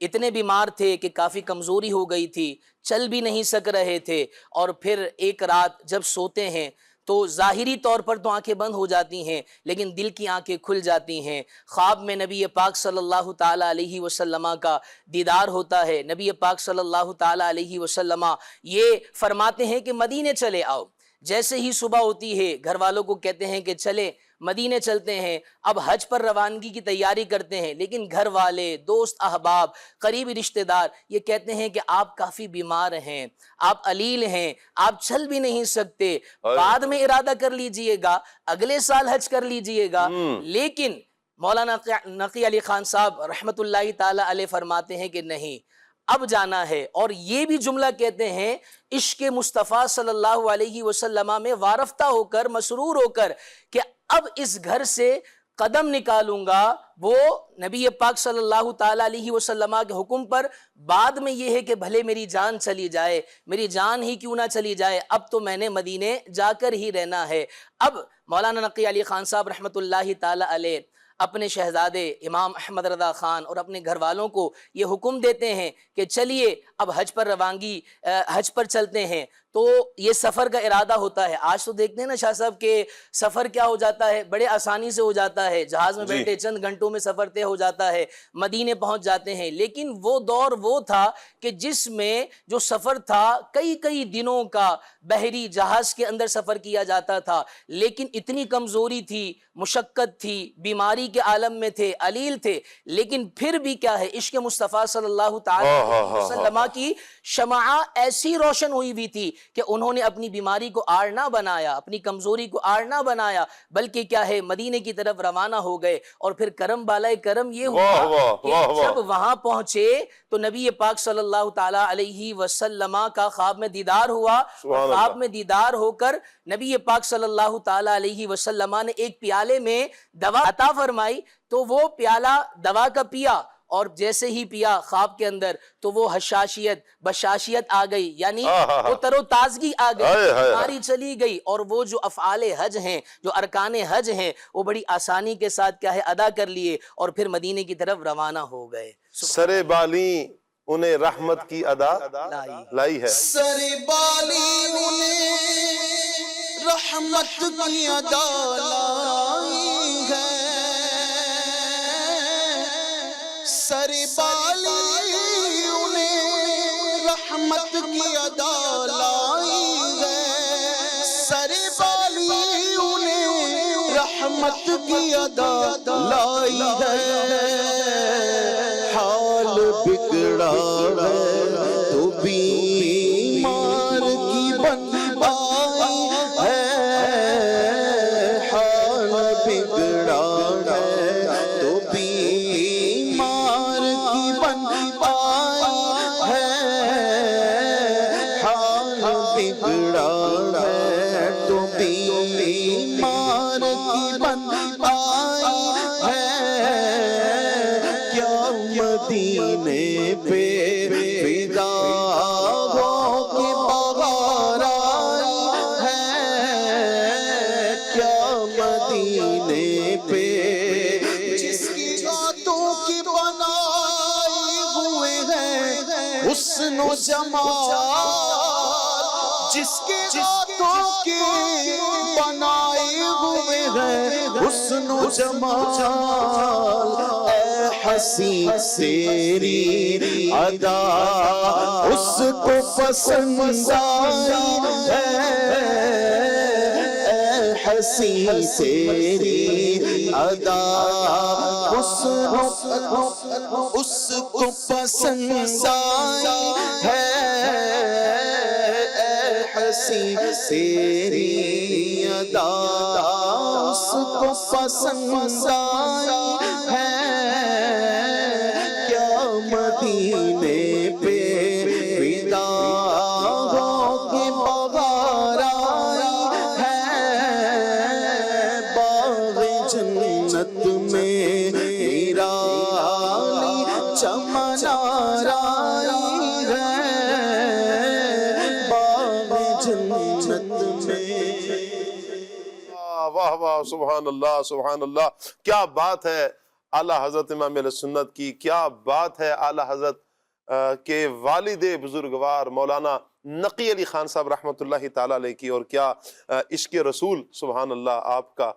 اتنے بیمار تھے کہ کافی کمزوری ہو گئی تھی، چل بھی نہیں سک رہے تھے، اور پھر ایک رات جب سوتے ہیں تو ظاہری طور پر تو آنکھیں بند ہو جاتی ہیں لیکن دل کی آنکھیں کھل جاتی ہیں۔ خواب میں نبی پاک صلی اللہ تعالی علیہ وسلم کا دیدار ہوتا ہے۔ نبی پاک صلی اللہ تعالی علیہ وسلم یہ فرماتے ہیں کہ مدینے چلے آؤ۔ جیسے ہی صبح ہوتی ہے گھر والوں کو کہتے ہیں کہ چلے مدینے چلتے ہیں، اب حج پر روانگی کی تیاری کرتے ہیں، لیکن گھر والے، دوست احباب، قریبی رشتہ دار یہ کہتے ہیں کہ آپ کافی بیمار ہیں، آپ علیل ہیں، آپ چل بھی نہیں سکتے، بعد میں ارادہ کر لیجئے گا، اگلے سال حج کر لیجئے گا۔ لیکن مولانا نقی علی خان صاحب رحمۃ اللہ تعالی علیہ فرماتے ہیں کہ نہیں، اب جانا ہے، اور یہ بھی جملہ کہتے ہیں عشق مصطفیٰ صلی اللہ علیہ وسلم میں وارفتہ ہو کر، مسرور ہو کر کہ اب اس گھر سے قدم نکالوں گا وہ نبی پاک صلی اللہ تعالی علیہ وسلم کے حکم پر۔ بعد میں یہ ہے کہ بھلے میری جان چلی جائے، میری جان ہی کیوں نہ چلی جائے، اب تو میں نے مدینے جا کر ہی رہنا ہے۔ اب مولانا نقی علی خان صاحب رحمۃ اللہ تعالی علیہ اپنے شہزادے امام احمد رضا خان اور اپنے گھر والوں کو یہ حکم دیتے ہیں کہ چلیے اب حج پر روانگی، حج پر چلتے ہیں۔ تو یہ سفر کا ارادہ ہوتا ہے۔ آج تو دیکھتے ہیں نا شاہ صاحب کہ سفر کیا ہو جاتا ہے، بڑے آسانی سے ہو جاتا ہے، جہاز میں بیٹھے چند گھنٹوں میں سفر طے ہو جاتا ہے، مدینے پہنچ جاتے ہیں۔ لیکن وہ دور وہ تھا کہ جس میں جو سفر تھا کئی دنوں کا بحری جہاز کے اندر سفر کیا جاتا تھا، لیکن اتنی کمزوری تھی، مشقت تھی، بیماری کے عالم میں تھے، علیل تھے، لیکن پھر بھی کیا ہے، عشق مصطفیٰ صلی اللہ تعالیٰ علیہ وسلم کی شمعہ ایسی روشن ہوئی ہوئی تھی کہ انہوں نے اپنی بیماری کو آڑ نہ بنایا، اپنی کمزوری کو آڑ نہ بنایا، بلکہ کیا ہے مدینے کی طرف روانہ ہو گئے. اور پھر کرم بالائے کرم یہ ہوا کہ جب وہاں پہنچے تو نبی پاک صلی اللہ تعالیٰ علیہ وسلم کا خواب میں دیدار ہوا. خواب میں دیدار ہو کر نبی پاک صلی اللہ تعالیٰ علیہ وسلم نے ایک پیالے میں دوا عطا فرمائی، تو وہ پیالہ دوا کا پیا، اور جیسے ہی پیا خواب کے اندر تو وہ حشاشیت بشاشیت آ گئی، یعنی وہ تر و تازگی آ گئی، بیماری چلی گئی، اور وہ جو افعال حج ہیں، جو ارکان حج ہیں، وہ بڑی آسانی کے ساتھ کیا ہے ادا کر لیے، اور پھر مدینے کی طرف روانہ ہو گئے. سر بالی انہیں رحمت کی ادا لائی ہے. سر بالی انہیں رحمت کی ادا لائی ہے. سر بالی انہیں رحمت کی ادا لائی ہے. سر بالی انہیں رحمت کی ادا لائی ہے. حال بگڑا ہے تو بیمار کی بن آئی ہے. حال بگڑا ہے تو بیمار کی بن آئی ہے. حال بگڑا ہے تو بیمار کی بن آئی ہے. کیا مدینے پہ فدا ہو کے بغار آئی ہے. کیا مدینے پہ جس کی باتوں کی بنائی ہوئے ہیں حسن و جمال، جس کی باتوں کی بنائی ہوئے ہیں حسن و جمال. اے حسین تیری ادا اس کو پسند آئی ہے. اے حسین تیری ادا اس کو پسند آئی ہے. اے حسین تیری ادا اس کو پسند آئی ہے. کیا مدینے پہ فدا ہو کے بغار آئی ہے. باغ جنت میں نرالی چمن آرائی ہے. باغ جنت میں. واہ واہ، سبحان اللہ سبحان اللہ. کیا بات ہے اعلیٰ حضرت امام اہل سنت کی، کیا بات ہے اعلیٰ حضرت کے والد بزرگوار مولانا نقی علی خان صاحب رحمۃ اللہ تعالیٰ علیہ کی. اور کیا عشق رسول، سبحان اللہ. آپ کا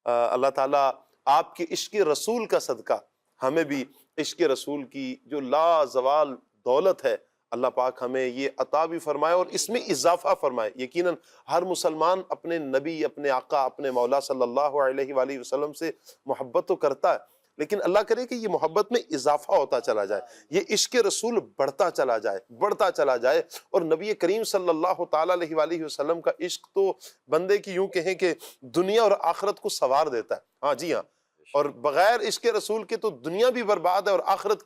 اللہ تعالیٰ آپ کے عشق رسول کا صدقہ ہمیں بھی عشق رسول کی جو لازوال دولت ہے اللہ پاک ہمیں یہ عطا بھی فرمائے اور اس میں اضافہ فرمائے. یقیناً ہر مسلمان اپنے نبی، اپنے آقا، اپنے مولا صلی اللہ علیہ وآلہ وسلم سے محبت تو کرتا ہے، لیکن اللہ کرے کہ یہ محبت میں اضافہ ہوتا چلا جائے، یہ عشق رسول بڑھتا چلا جائے، بڑھتا چلا جائے. اور نبی کریم صلی اللہ تعالیٰ علیہ وآلہ وسلم کا عشق تو بندے کی یوں کہیں کہ دنیا اور آخرت کو سنوار دیتا ہے. ہاں جی ہاں. اور بغیر عشق رسول کے تو دنیا بھی برباد ہے اور آخرت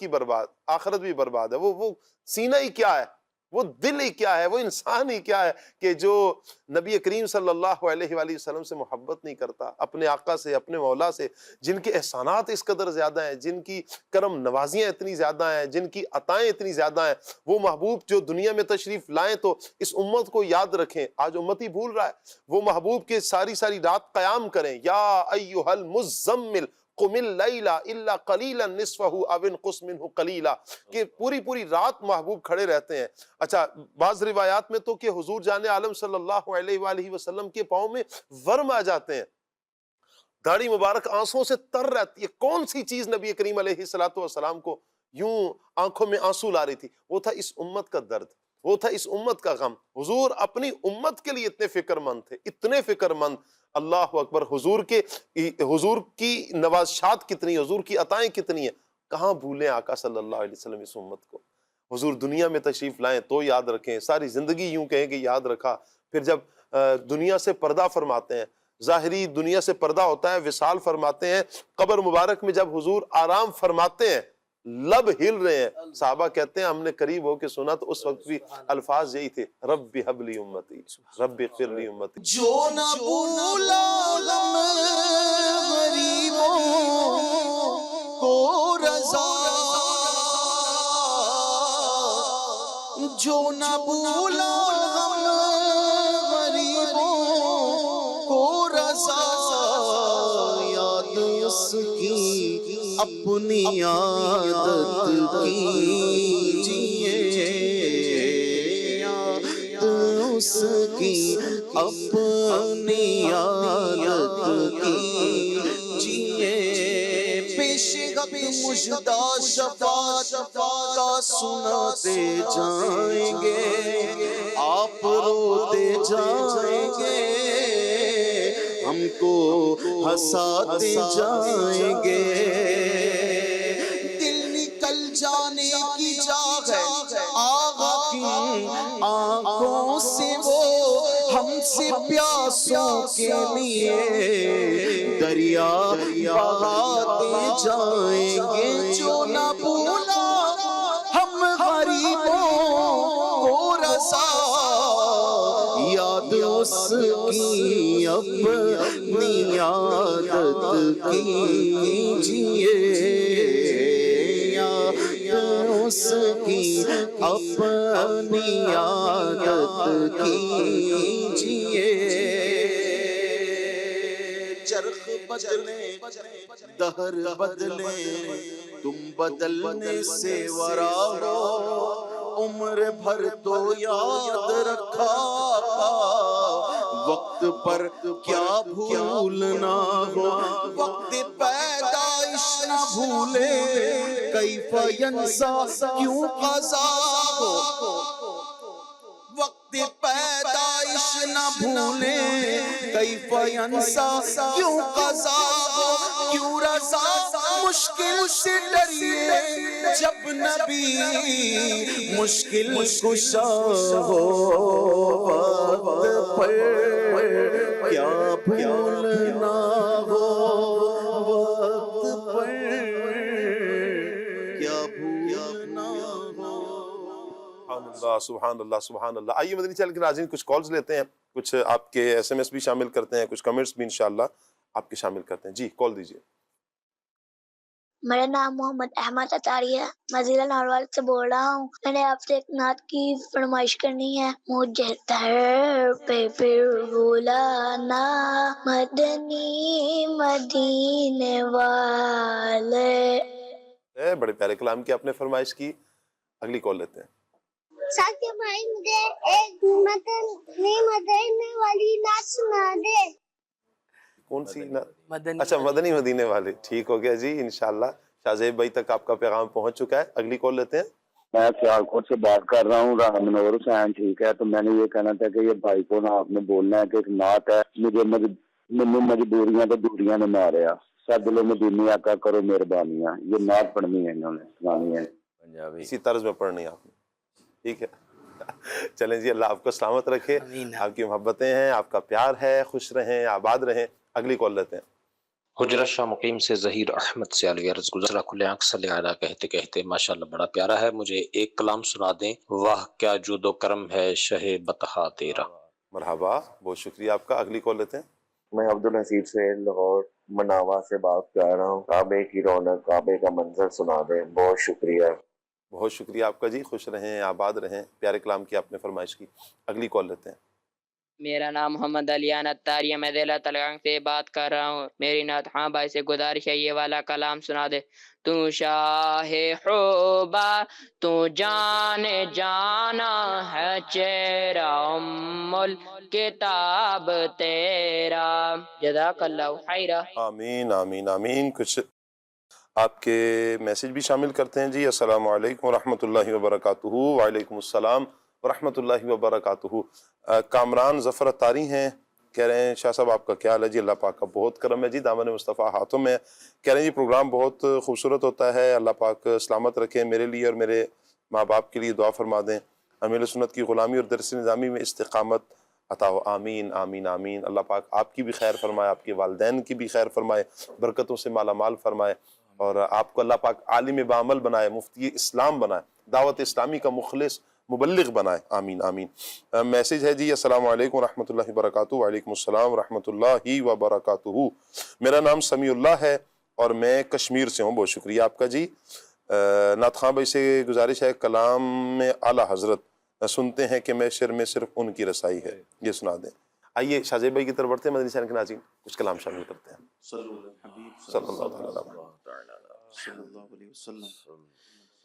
بھی برباد ہے. وہ سینہ ہی کیا ہے، وہ دل ہی کیا ہے، وہ انسان ہی کیا ہے کہ جو نبی کریم صلی اللہ علیہ وآلہ وسلم سے محبت نہیں کرتا، اپنے آقا سے، اپنے مولا سے، جن کے احسانات اس قدر زیادہ ہیں، جن کی کرم نوازیاں اتنی زیادہ ہیں، جن کی عطائیں اتنی زیادہ ہیں. وہ محبوب جو دنیا میں تشریف لائیں تو اس امت کو یاد رکھیں. آج امت ہی بھول رہا ہے. وہ محبوب کے ساری رات قیام کریں. یا ایھا المزمل قم اللیل الا قلیلا نصفہ او انقص منہ قلیلا، کہ پوری رات محبوب کھڑے رہتے ہیں. اچھا، بعض روایات میں تو کہ حضور جان عالم صلی اللہ علیہ وآلہ وسلم کے پاؤں میں ورم آ جاتے ہیں، داڑھی مبارک آنسوں سے تر رہتی ہے. کون سی چیز نبی کریم علیہ الصلوۃ والسلام کو یوں آنکھوں میں آنسو لا رہی تھی؟ وہ تھا اس امت کا درد، وہ تھا اس امت کا غم. حضور اپنی امت کے لیے اتنے فکر مند تھے، اتنے فکر مند. اللہ اکبر. حضور کی نوازشات کتنی، حضور کی عطائیں کتنی ہیں. کہاں بھولیں آقا صلی اللہ علیہ وسلم اس امت کو. حضور دنیا میں تشریف لائیں تو یاد رکھیں، ساری زندگی یوں کہیں کہ یاد رکھا. پھر جب دنیا سے پردہ فرماتے ہیں، ظاہری دنیا سے پردہ ہوتا ہے، وصال فرماتے ہیں، قبر مبارک میں جب حضور آرام فرماتے ہیں، لب ہل رہے ہیں، صحابہ کہتے ہیں ہم نے قریب ہو کے سنا تو اس وقت بھی الفاظ یہی تھے، رب حب لی امتی، رب اغفر لی امتی. جو نہ بھولا غم غریبوں کو رضا، جو نہ بھولا غم غریبوں کو رضا، یاد اس کی اپنی عادت کیجئے، یاد اس کی اپنی عادت کیجئے. پیش حق مژدہ شفاعت کا سناتے جائیں گے، آپ روتے جائیں گے، ہم کو ہنساتے جائیں گے. دل نکل جانے کی جا ہے آغا کی آنکھوں سے، وہ ہم سے پیاسوں کے لیے دریا بہاتے جائیں گے. جو نہ بھولا ہم غریبوں کو رضا، یاد اس کی اپنی عادت کیجئے، یاد اس کی اپنی عادت کیجئے. چرخ بدلے دہر بدلے، تم بدلنے سے ورا ہو، عمر بھر تو یاد رکھا، وقت پر کیا بھولنا ہو، وقت پیدائش نہ بھولے، کیف ینسا کیوں قضا ہو، وقت پیدائش نہ بھولے، کیف ینسا کیوں قضا ہو، کیوں رضا مشکل سے ڈریے جب نبی مشکل کشا ہو، وقت پر کیا بھولنا ہو، وقت پر کیا بھولنا ہو. سبحان اللہ سبحان اللہ سبحان اللہ. آئیے مدنی چینل کے ناظرین کچھ کالز لیتے ہیں، کچھ آپ کے ایس ایم ایس بھی شامل کرتے ہیں، کچھ کمنٹس بھی انشاءاللہ آپ کے شامل کرتے ہیں. جی کال دیجیے. میرا نام محمد احمد اتاری ہے، میں ضلع ناروال سے بول رہا ہوں. میں نے آپ سے ایک نعت کی فرمائش کرنی ہے. مجھے در پہ پھر بلانا مدنی مدینے والے. بڑے پیارے کلام کی آپ نے فرمائش کی. اگلی کال لیتے ہیں. ساتھی بھائی مجھے ایک مدینے والی نعت سنا دے. کون سی نا؟ مدنی اچھا مدنی مدینے والے. ٹھیک ہو گیا جی، انشاءاللہ شاہزیب بھائی تک آپ کا پیغام پہنچ چکا ہے. اگلی کال لیتے ہیں. میں سیالکوٹ سے بات کر رہا ہوں، راہ منور حسین. ٹھیک ہے، تو میں نے یہ کہنا تھا کہ یہ بھائی کو نا آپ نے بولنا ہے کہ ایک نعت ہے، مجھے مجبوریاں تو دوریاں نے ماریا، سب دلوں میں دینی آقا کرو مہربانیاں. یہ نعت پڑھنی ہے، انہوں نے سنانی ہے. اسی طرز میں پڑھنی ہے آپ نے. ٹھیک ہے چلیں جی، اللہ آپ کو سلامت رکھے. آپ کی محبتیں ہیں، آپ کا پیار ہے. خوش رہیں، آباد رہیں. اگلی کال لیتے ہیں. حجرت شاہ مقیم سے ظہیر احمد سے علی عرض گزرا کھلے آنکھ صلی علیہ کہتے کہتے ماشاءاللہ بڑا پیارا ہے. مجھے ایک کلام سنا دیں. واہ کیا جود و کرم ہے شہ بطحا تیرا. مرحبا، بہت شکریہ آپ کا. اگلی کال لیتے ہیں. میں عبدالحسیب سے لاہور مناوا سے بات کر رہا ہوں. کعبے کی رونق، کعبے کا منظر سنا دیں. بہت شکریہ. بہت شکریہ آپ کا جی. خوش رہیں، آباد رہیں. پیارے کلام کی آپ نے فرمائش کی. اگلی کال لیتے ہیں. میرا نام محمد علیان اتاری ہے، میں ضلع تلگنگ سے بات کر رہا ہوں. میری نعت ہاں بھائی سے گزارش ہے یہ والا کلام سنا دے. تو شاہ حوبہ تو جان جانا ہے چہرہ ام الکتاب تیرا. جزاک اللہ خیرہ. آمین آمین آمین. کچھ آپ کے میسج بھی شامل کرتے ہیں جی. السلام علیکم ورحمۃ اللہ وبرکاتہ. وعلیکم السلام ورحمۃ اللہ وبرکاتہ۔ کامران ظفر اتاری ہیں، کہہ رہے ہیں شاہ صاحب آپ کا کیا حال ہے جی؟ اللہ پاک کا بہت کرم ہے جی، دامن مصطفیٰ ہاتھوں میں ہے۔ کہہ رہے ہیں جی پروگرام بہت خوبصورت ہوتا ہے، اللہ پاک سلامت رکھے، میرے لیے اور میرے ماں باپ کے لیے دعا فرما دیں، امیر سنت کی غلامی اور درس نظامی میں استقامت عطا ہو، آمین آمین آمین۔ اللہ پاک آپ کی بھی خیر فرمائے، آپ کے والدین کی بھی خیر فرمائے، برکتوں سے مالا مال فرمائے، اور آپ کو اللہ پاک عالم بعمل بنائے، مفتی اسلام بنائے، دعوت اسلامی کا مخلص مبلغ بنائے، آمین آمین۔ میسیج ہے جی، السلام علیکم ورحمۃ اللہ وبرکاتہ۔ وعلیکم السلام ورحمۃ اللہ وبرکاتہ۔ میرا نام سمیع اللہ ہے اور میں کشمیر سے ہوں۔ بہت شکریہ آپ کا جی۔ نعت خواں بھائی سے گزارش ہے، کلام میں اعلیٰ حضرت سنتے ہیں کہ میں شر میں صرف ان کی رسائی ہے، یہ سنا دیں۔ آئیے شاہ زیب بھائی کی طرف بڑھتے ہیں، مدنی چینل کے ناظرین کچھ کلام شامل کرتے ہیں۔ صلی اللہ علیہ وسلم۔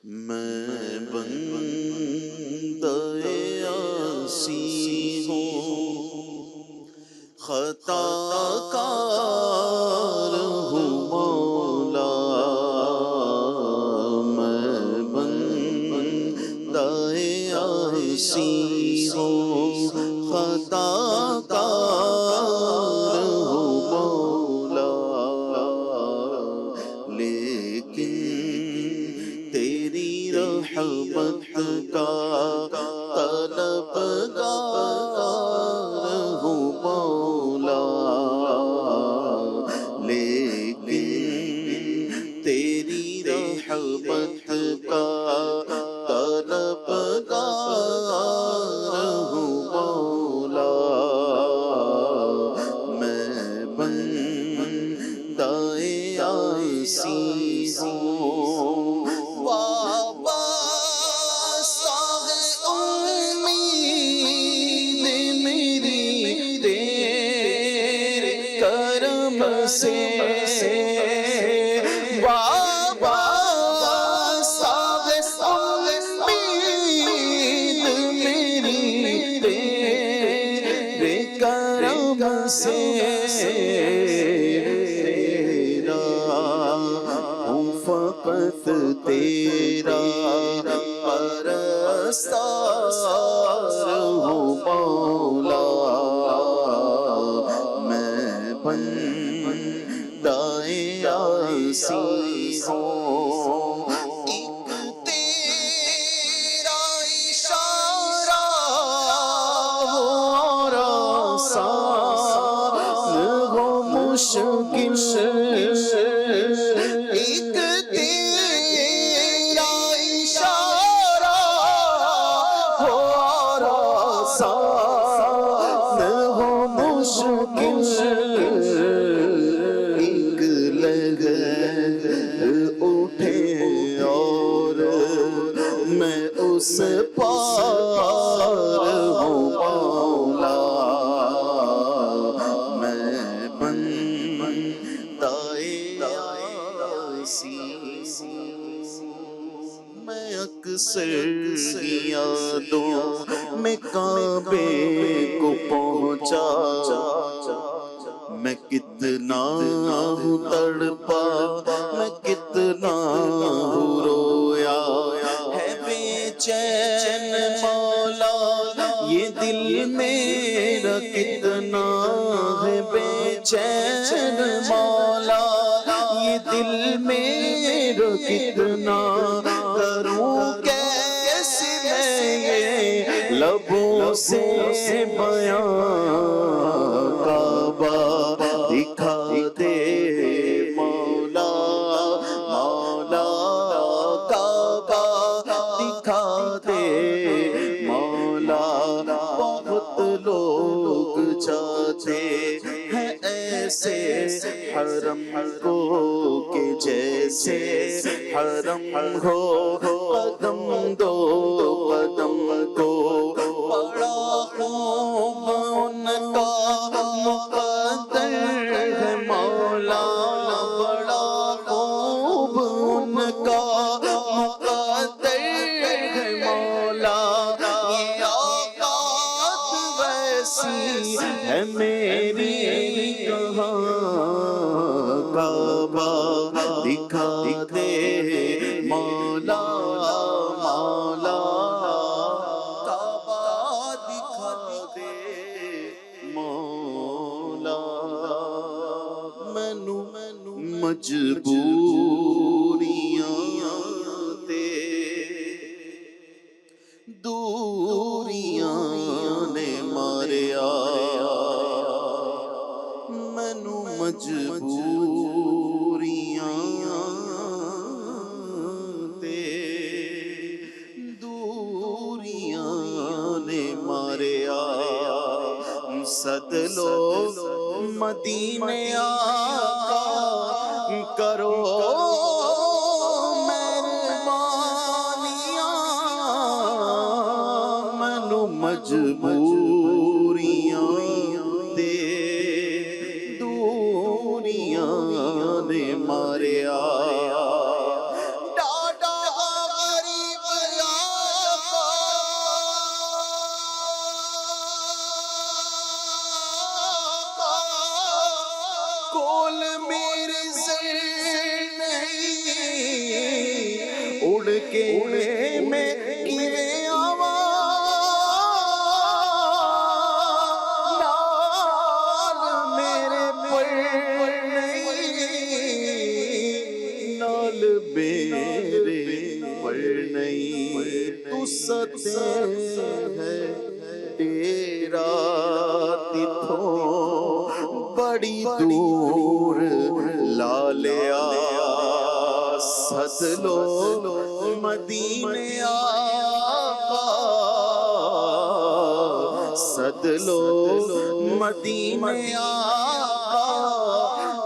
میں بندہ عاصی ہوں، خطا کار ہوں مولا، میں بندہ عاصی ہوں، خطا کار ہوں مولا، لیکن تیری رحمت کا طلبگار ہوں مولا، لیکن تیری رحمت کا طلبگار ہوں مولا، میں بندہ عاصی ہوں، فقط تیرا پرستار ہوں مولا، میں بندہ عاصی ہوں، ایک تیرا اشارہ اور آسان ہو مشکل، ایک تیرا اشارہ ہو اور آسان ہو مشکل، ایک لہر اٹھے اور میں اس پار ہوں مولا، میں بندہ عاصی ہوں، میں اکثر یادوں میں کعبے کو پہنچا، میں کتنا ہوں تڑپا، میں کتنا ہوں رویا، ہے بے چین مولا یہ دل میرا، کتنا ہے بے چین مولا یہ دل میرا، کتنا کروں کیسے میں یہ لبوں سے بیان، کعبہ دکھا دے مولا، مولا کعبہ دکھا دے مولا، بہت لوگ چاہتے ہیں ایسے حرم کو کہ جیسے حرم ہو، قدم دو قدم کو، بڑا خوب ان کا مقدر ہے مولا، بڑا خوب ان کا مقدر ہے مولا، یہ اوقات ویسی ہے میری کہاں، کعبہ دکھا دے مولا، مولا کعبہ مجبوریاں تے دوریاں نے ماریا مینو مجبوریاں تے دوریاں نے ماریا سد لو مدینے آقا کرو مہربانیاں مینو مجبوریاں تے دوریاں نے ماریا تیرا تتھوں بڑی دور لا لیا سد لو مدینے آقا سد لو مدینے آقا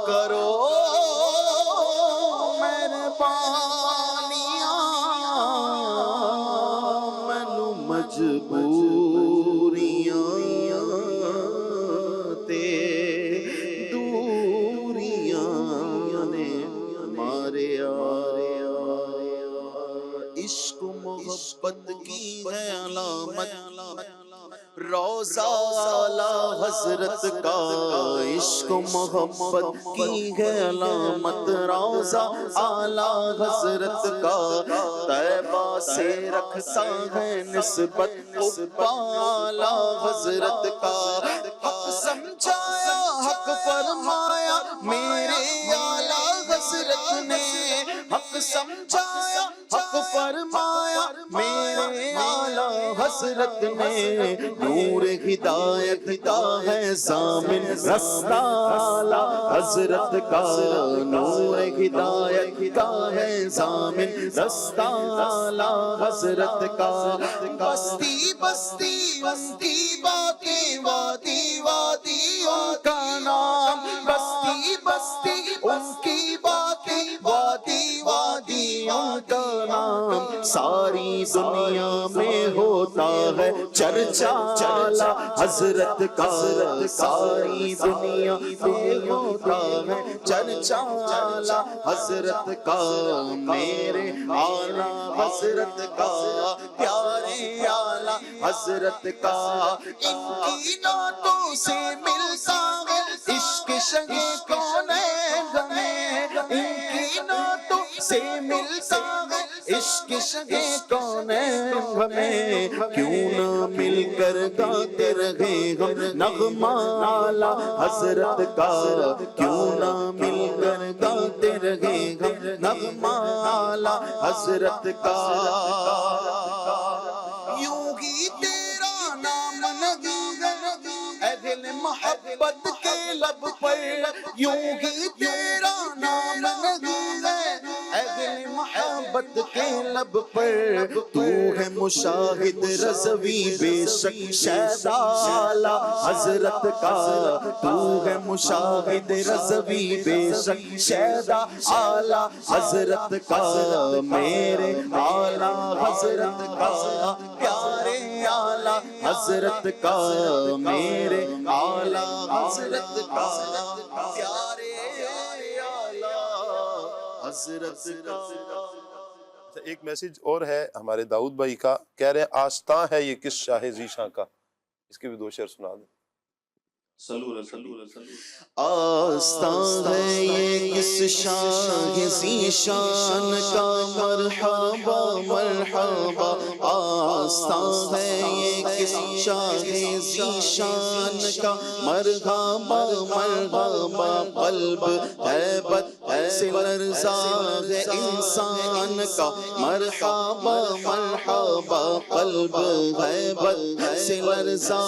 کرو مجبوریاں تے دوریاں نے ماریا عشق محبت کی ہے علامت روضہ اعلیٰ حضرت کا عشق محبت کی ہے علامت روضہ اعلیٰ حضرت کا طیبہ سے رکھتا ہے نسبت قبہ اعلیٰ حضرت کا حق سمجھایا حق فرمایا میرے اعلیٰ حضرت نے حق سمجھایا حق فرمایا میرے اعلیٰ حضرت نے نور ہدایت کا ہے ضامن رستہ اعلیٰ حضرت کا نور ہدایت کا ہے ضامن رستہ اعلیٰ حضرت کا بستی بستی ان کی باتیں وادی وادی ان کا نام بستی بستی ان کی باتیں وادی وادی ان کا نام ساری دنیا میں ہوتا ہے چرچا اعلیٰ حضرت کا ساری دنیا میں ہوتا ہے چرچا اعلیٰ حضرت کا میرے اعلیٰ حضرت کا پیارے اعلیٰ حضرت کا ان کی نعتوں سے ملتا ہے عشق شہی کونین ہمیں ان کی نعتوں سے ملتا ہے عشق شہی کونین ہمیں کیوں نہ مل کر گاتے رہے ہم نغمہ اعلیٰ حضرت کا کیوں نہ مل کر گاتے رہے ہم نغمہ اعلیٰ حضرت کا یوں ہی تیرا نام نہیں ہے اہل محبت کے لب پر یوں ہی تیرا نام نہیں ہے اہل محبت کے لب پر تو ہے مشاہد رضوی بے شک شیدا اعلیٰ حضرت کا تو ہے مشاہد رضوی بے شک شیدا اعلیٰ حضرت کا میرے اعلیٰ حضرت کا پیارے اعلیٰ حضرت کا میرے اعلیٰ حضرت کا پیارے اعلیٰ حضرت کا ایک میسج اور ہے ہمارے داؤد بھائی کا کہہ رہے ہیں آستاں ہے یہ کس شاہ ذیشاں کا اس کے بھی دو شعر سنا دیں آستاں ہے یہ کس شاہ ذیشان کا مرحبا مرحبا آستاں ہے یہ کس شاہ ذیشان کا مرحبا مرحبا قلب ہیبت سے لرزا ہے انسان کا مرحبا مرحبا قلب غیبت سے لرزا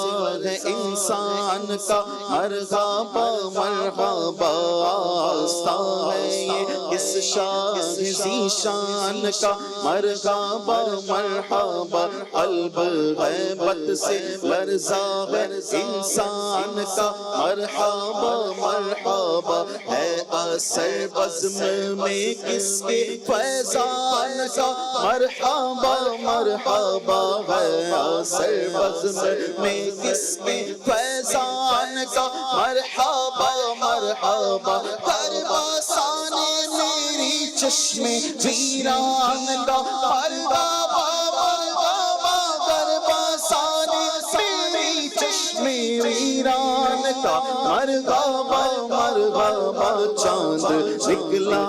ہے انسان کا مرحبا مرحبا آستہ ہے یہ اس شاہ ذیشان کا مرحبا مرحبا قلب غیبت سے لرزا ہے انسان کا مرحبا مرحبا ہے اثر بزم میں کس کے فیضان کا مرحبا مرحبا ہے اثر بزم میں کس کے فیضان کا مرحبا مرحبا کرباسان میری چشم ویران کا مرحبا مرحبا کرباسان میری چشم ویران کا مرحبا مرحبا چاند نکلا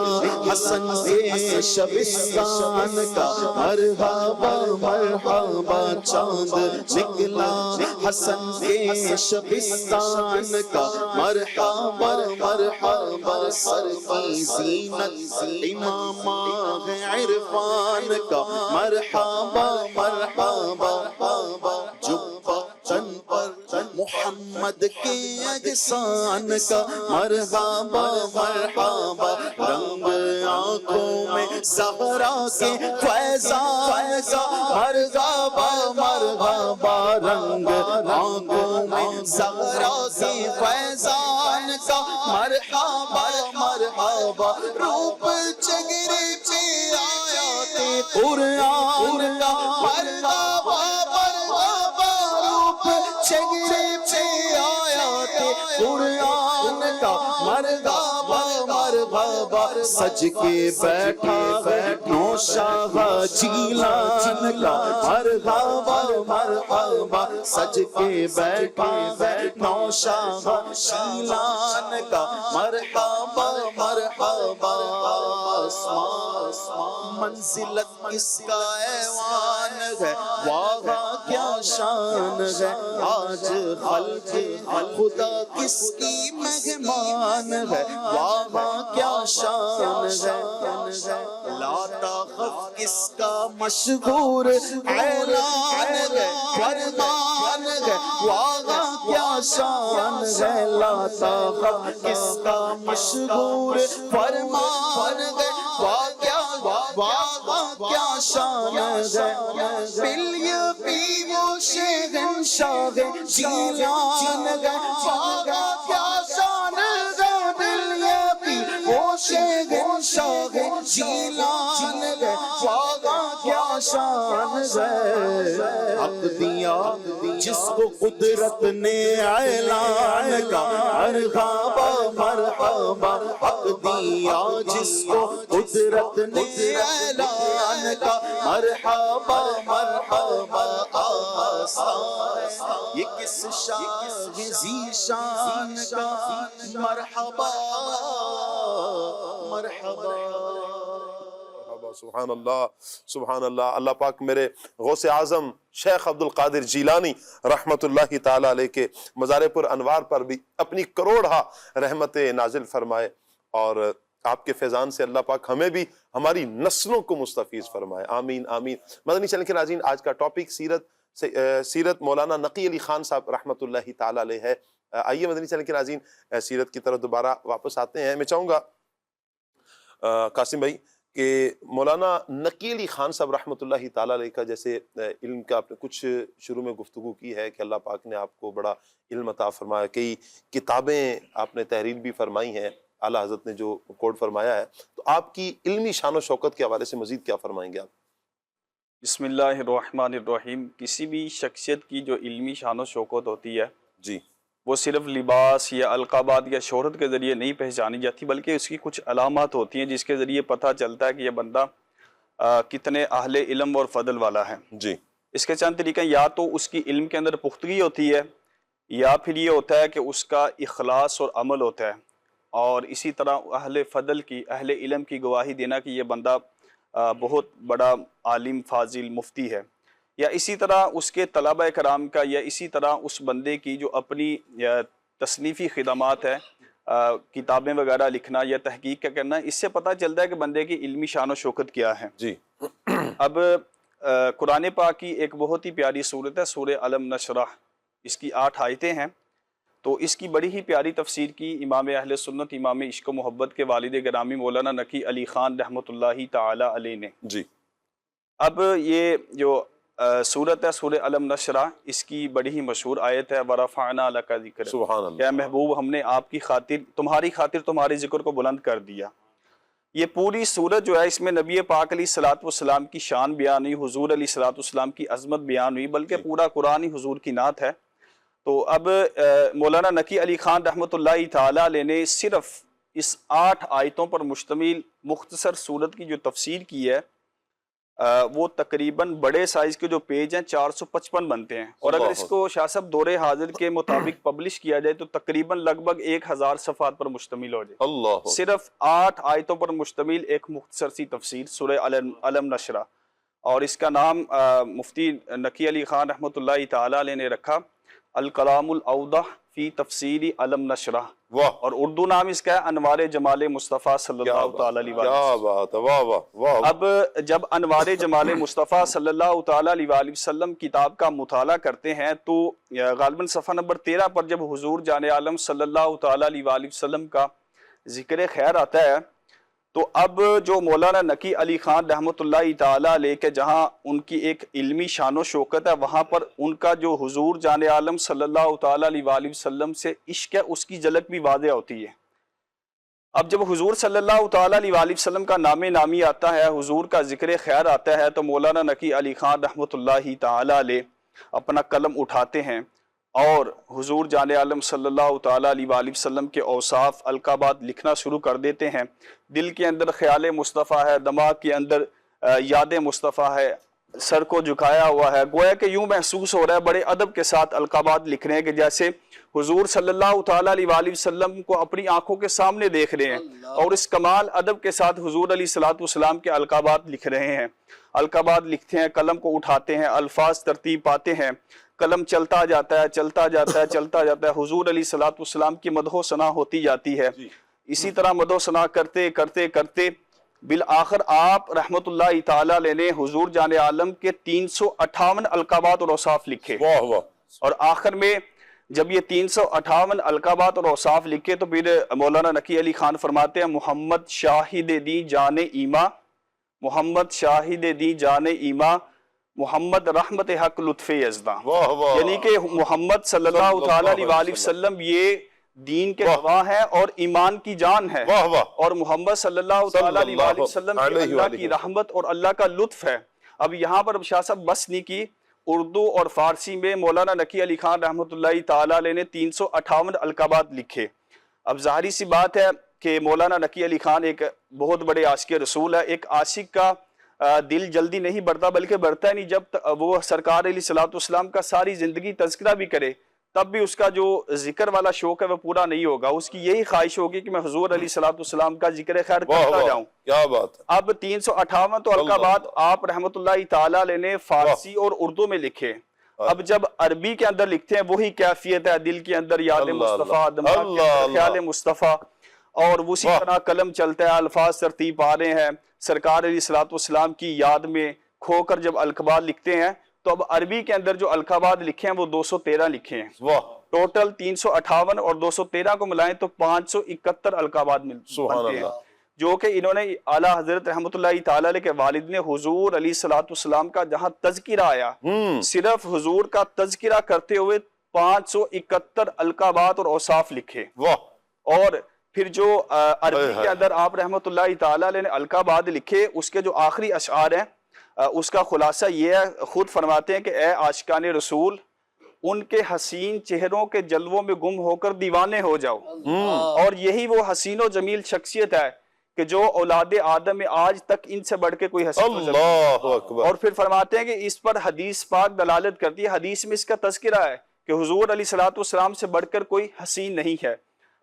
حسن کے شبستان کا مرحبا مرحبا چاند نکلا حسن کے شبستان کا مرحبا مرحبا سر کی زینت امامہ عرفان کا مرحبا مرحبا جبہ تن پر محمد کے اجسان کا مرحبا مرحبا رنگ آنکھوں میں زہرا کے فیضان کا مرحبا مرحبا رنگ آنکھوں میں زہرا کے فیضان کا مرحبا مرحبا روپ چہرے پہ آیات قرآن کا مرحبا مرحبا روپ چہرے پہ آیات قرآن کا مرحبا مرحبا سج کے بیٹھا ہے نوشاہ جیلان کا مرحبا مرحبا سج کے بیٹھا ہے نوشاہ جیلان کا مرحبا مرحبا منزلت کس کا ایوان ہے وہاں کیا شان ہے آج خلق خدا کس کی مہمان ہے وہاں کیا شان ہے لاتا خف کس کا مشہور اعلان ہے فرمان ہے وہاں کیا شان ہے لاتا خف کس کا مشہور فرمان ہے وہاں کیا شان ہے بلیہ پی وہ شہنشاہ جیلان ہے وہاں کیا شان ہے بلیہ پی وہ شہنشاہ جیلان ہے وہاں کیا شان ہے حق دیا جس کو قدرت نے اعلان کا مرحبا مرحبا حق دیا جس کو قدرت نے اعلان کا مرحبا مرحبا آستہ یہ کس شاہ ذیشان کا مرحبا مرحبا سبحان اللہ سبحان اللہ. اللہ پاک میرے غوث اعظم شیخ عبد القادر جیلانی رحمت اللہ تعالی علیہ کے مزار پر انوار پر بھی اپنی کروڑہ رحمت نازل فرمائے اور آپ کے فیضان سے اللہ پاک ہمیں بھی ہماری نسلوں کو مستفیض فرمائے. آمین آمین. مدنی چینل کے ناظرین آج کا ٹاپک سیرت مولانا نقی علی خان صاحب رحمت اللہ تعالی علیہ ہے. آئیے مدنی چینل کے ناظرین سیرت کی طرف دوبارہ واپس آتے ہیں. میں چاہوں گا قاسم بھائی کہ مولانا نقی علی خان صاحب رحمۃ اللہ تعالیٰ علیہ کا جیسے علم کا آپ نے کچھ شروع میں گفتگو کی ہے کہ اللہ پاک نے آپ کو بڑا علم عطا فرمایا, کئی کتابیں آپ نے تحریر بھی فرمائی ہیں, اعلیٰ حضرت نے جو کوڈ فرمایا ہے, تو آپ کی علمی شان و شوکت کے حوالے سے مزید کیا فرمائیں گے آپ؟ بسم اللہ الرحمن الرحیم. کسی بھی شخصیت کی جو علمی شان و شوکت ہوتی ہے جی وہ صرف لباس یا القابات یا شہرت کے ذریعے نہیں پہچانی جاتی, بلکہ اس کی کچھ علامات ہوتی ہیں جس کے ذریعے پتہ چلتا ہے کہ یہ بندہ کتنے اہل علم اور فضل والا ہے. جی اس کے چند طریقے, یا تو اس کی علم کے اندر پختگی ہوتی ہے, یا پھر یہ ہوتا ہے کہ اس کا اخلاص اور عمل ہوتا ہے, اور اسی طرح اہل فضل کی اہل علم کی گواہی دینا کہ یہ بندہ بہت بڑا عالم فاضل مفتی ہے, یا اسی طرح اس کے طلبہ کرام کا, یا اسی طرح اس بندے کی جو اپنی تصنیفی خدمات ہے کتابیں وغیرہ لکھنا یا تحقیق کا کرنا، اس سے پتہ چلتا ہے کہ بندے کی علمی شان و شوکت کیا ہے. جی اب قرآن پاک کی ایک بہت ہی پیاری صورت ہے سورہ علم نشرح، اس کی 8 آیتیں ہیں. تو اس کی بڑی ہی پیاری تفسیر کی امام اہل سنت، امام عشق و محبت کے والد گرامی مولانا نقی علی خان رحمۃ اللہ تعالی علیہ نے. جی اب یہ جو سورت ہے سورہ علم نشرح، اس کی بڑی ہی مشہور آیت ہے وَرَفَعْنَا لَكَ ذِكْرَكَ، سبحان اللہ. کہ محبوب ہم نے آپ کی خاطر، تمہاری خاطر تمہارے ذکر کو بلند کر دیا. یہ پوری سورت جو ہے اس میں نبی پاک علیہ الصلوۃ والسلام کی شان بیان ہوئی، حضور علیہ الصلوۃ والسلام کی عظمت بیان ہوئی، بلکہ پورا قرآن ہی حضور کی نعت ہے. تو اب مولانا نقی علی خان رحمۃ اللہ تعالی علیہ نے صرف اس 8 آیتوں پر مشتمل مختصر سورت کی جو تفسیر کی ہے، وہ تقریباً بڑے سائز کے جو پیج ہیں 455 بنتے ہیں، اور اگر اس کو شاہ صاحب دور حاضر کے مطابق پبلش کیا جائے تو تقریباً لگ بھگ 1000 صفحات پر مشتمل ہو جائے. اللہ صرف 8 آیتوں پر مشتمل ایک مختصر سی تفسیر سورہ علم نشرح، اور اس کا نام مفتی نقی علی خان رحمۃ اللہ تعالی علیہ نے رکھا الکلام الاوضح فی تفسیر علم نشرح، اور اردو نام اس کا ہے انوار جمال مصطفیٰ صلی اللہ تعالی علیہ وسلم. کیا بات ہے، واہ واہ واہ. اب جب انوار جمال مصطفیٰ صلی اللہ تعالی علیہ وسلم کتاب کا مطالعہ کرتے ہیں تو غالباً صفحہ نمبر 13 پر جب حضور جان عالم صلی اللہ تعالی علیہ وسلم کا ذکر خیر آتا ہے، تو اب جو مولانا نقی علی خان رحمۃ اللہ تعالی علیہ کے جہاں ان کی ایک علمی شان و شوکت ہے، وہاں پر ان کا جو حضور جان عالم صلی اللہ تعالی علیہ وسلم سے عشق ہے اس کی جھلک بھی واضح ہوتی ہے. اب جب حضور صلی اللہ تعالی علیہ وسلم کا نام نامی آتا ہے، حضور کا ذکر خیر آتا ہے، تو مولانا نقی علی خان رحمۃ اللہ تعالی علیہ اپنا قلم اٹھاتے ہیں اور حضور جان عالم صلی اللہ تعالی علیہ وسلم کے اوصاف القابات لکھنا شروع کر دیتے ہیں. دل کے اندر خیال مصطفیٰ ہے، دماغ کے اندر یاد مصطفیٰ ہے، سر کو جھکایا ہوا ہے، گویا کہ یوں محسوس ہو رہا ہے بڑے ادب کے ساتھ القابات لکھ رہے ہیں کہ جیسے حضور صلی اللہ تعالی علیہ وسلم کو اپنی آنکھوں کے سامنے دیکھ رہے ہیں، اور اس کمال ادب کے ساتھ حضور علیہ الصلوۃ والسلام کے القابات لکھ رہے ہیں. القابات لکھتے ہیں، قلم کو اٹھاتے ہیں، الفاظ ترتیب پاتے ہیں، قلم چلتا جاتا ہے چلتا جاتا ہے چلتا جاتا ہے، حضور علیہ الصلوۃ والسلام کی مدح و ثنا ہوتی جاتی ہے. اسی طرح مدح و ثنا کرتے کرتے کرتے بالآخر آپ رحمت اللہ تعالی علیہ نے حضور جان عالم کے 358 القابات اور اوصاف لکھے. واہ واہ. اور آخر میں جب یہ 358 القابات اور اوصاف لکھے تو پھر مولانا نقی علی خان فرماتے ہیں محمد شاہد دی جان ایما، محمد شاہد دی جان ایما، محمد رحمت حق لطف یزداں. یعنی کہ محمد صلی اللہ تعالی علیہ وسلم یہ دین کے گواہ ہیں اور ایمان کی جان ہے، اور محمد صلی اللہ تعالی علیہ وسلم اللہ کی رحمت اور اللہ کا لطف ہے. اب یہاں پر شاہ صاحب بس نہیں کی، اردو اور فارسی میں مولانا نقی علی خان رحمۃ اللہ تعالی علیہ نے 358 القابات لکھے. اب ظاہری سی بات ہے کہ مولانا نقی علی خان ایک بہت بڑے عاشق رسول ہے. ایک عاشق کا دل جلدی نہیں بڑھتا، بلکہ بڑھتا ہے نہیں جب وہ سرکار علیہ الصلوۃ والسلام کا ساری زندگی تذکرہ بھی کرے تب بھی اس کا جو ذکر والا شوق ہے وہ پورا نہیں ہوگا. اس کی یہی خواہش ہوگی کہ میں حضور علیہ الصلوۃ والسلام کا ذکر خیر کرتا جاؤں. کیا بات ہے. اب 358 تو القابات آپ رحمت اللہ تعالی علیہ نے فارسی اور اردو میں لکھے. اب جب عربی کے اندر لکھتے ہیں وہی کیفیت ہے، دل کے اندر یاد مصطفیٰ، دماغ کے اندر خیال مصطفیٰ، اور اسی طرح قلم چلتا ہے، الفاظ ترتیب آ رہے ہیں. سرکار علیہ الصلوۃ والسلام کی یاد میں کھو کر جب القابات لکھتے ہیں تو اب عربی کے اندر جو القابات لکھے ہیں وہ 213 لکھے ہیں. ٹوٹل 358 اور 213 کو ملائیں تو 571 القابات بنتے ہیں، جو کہ انہوں نے اعلیٰ حضرت رحمت اللہ تعالی علیہ کے والد نے حضور علیہ الصلوۃ والسلام کا جہاں تذکرہ آیا، صرف حضور کا تذکرہ کرتے ہوئے 571 القابات اور اوصاف لکھے. اور پھر جو عربی کے اندر آپ رحمت اللہ تعالی علیہ نے القابات لکھے، اس کے جو آخری اشعار ہیں اس کا خلاصہ یہ ہے، خود فرماتے ہیں کہ اے عاشقان رسول، ان کے حسین چہروں کے جلووں میں گم ہو کر دیوانے ہو جاؤ. اور یہی وہ حسین و جمیل شخصیت ہے کہ جو اولاد آدم میں آج تک ان سے بڑھ کے کوئی حسین و جمیل. اور پھر فرماتے ہیں کہ اس پر حدیث پاک دلالت کرتی ہے، حدیث میں اس کا تذکرہ ہے کہ حضور علیہ الصلوۃ والسلام سے بڑھ کر کوئی حسین نہیں ہے.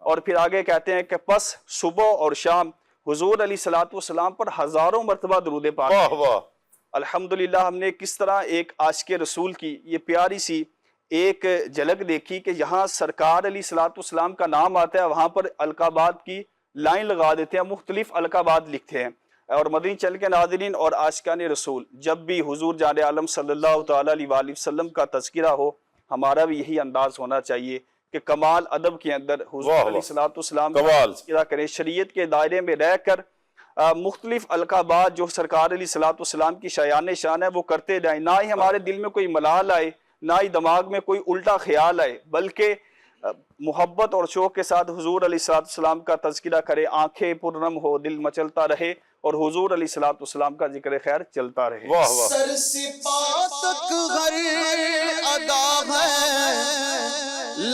اور پھر آگے کہتے ہیں کہ پس صبح اور شام حضور علیہ الصلوۃ والسلام پر ہزاروں مرتبہ درود پاک. الحمدللہ ہم نے کس طرح ایک عاشق رسول کی یہ پیاری سی ایک جھلک دیکھی کہ یہاں سرکار علیہ الصلوۃ والسلام کا نام آتا ہے، وہاں پر القابات کی لائن لگا دیتے ہیں، مختلف القابات لکھتے ہیں. اور مدنی چینل کے ناظرین اور عاشقان رسول، جب بھی حضور جان عالم صلی اللہ تعالیٰ علیہ وآلہ وسلم کا تذکرہ ہو، ہمارا بھی یہی انداز ہونا چاہیے کہ کمال ادب کے اندر حضور علیہ الصلوۃ والسلام کا تذکرہ کریں، شریعت کے دائرے میں رہ کر مختلف القابات جو سرکار علیہ الصلوۃ والسلام کی شایان شان ہے وہ کرتے جائیں. نہ ہی ہمارے دل میں کوئی ملال آئے، نہ ہی دماغ میں کوئی الٹا خیال آئے، بلکہ محبت اور شوق کے ساتھ حضور علیہ الصلوۃ والسلام کا تذکرہ کرے، آنکھیں پرنم ہو، دل مچلتا رہے اور حضور علیہ الصلوۃ والسلام کا ذکر خیر چلتا رہے. واہ واہ. سر سے پا تک ہر ادا ہے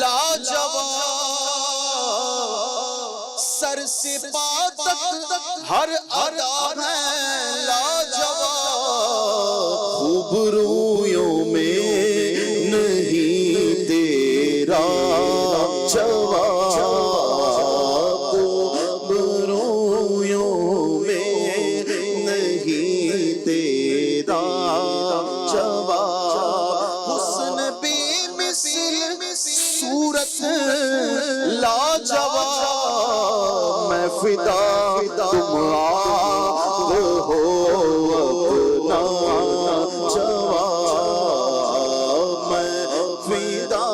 لاجواب، سر سے پا تک ہر ادا ہے لاجواب، خوبرویوں میں نہیں تیرا جواب، خوبرویوں میں نہیں تیرا جواب، حسن بے مثل صورت لاجواب، میں فدا تم آپ ہو اپنا جواب، میں فدا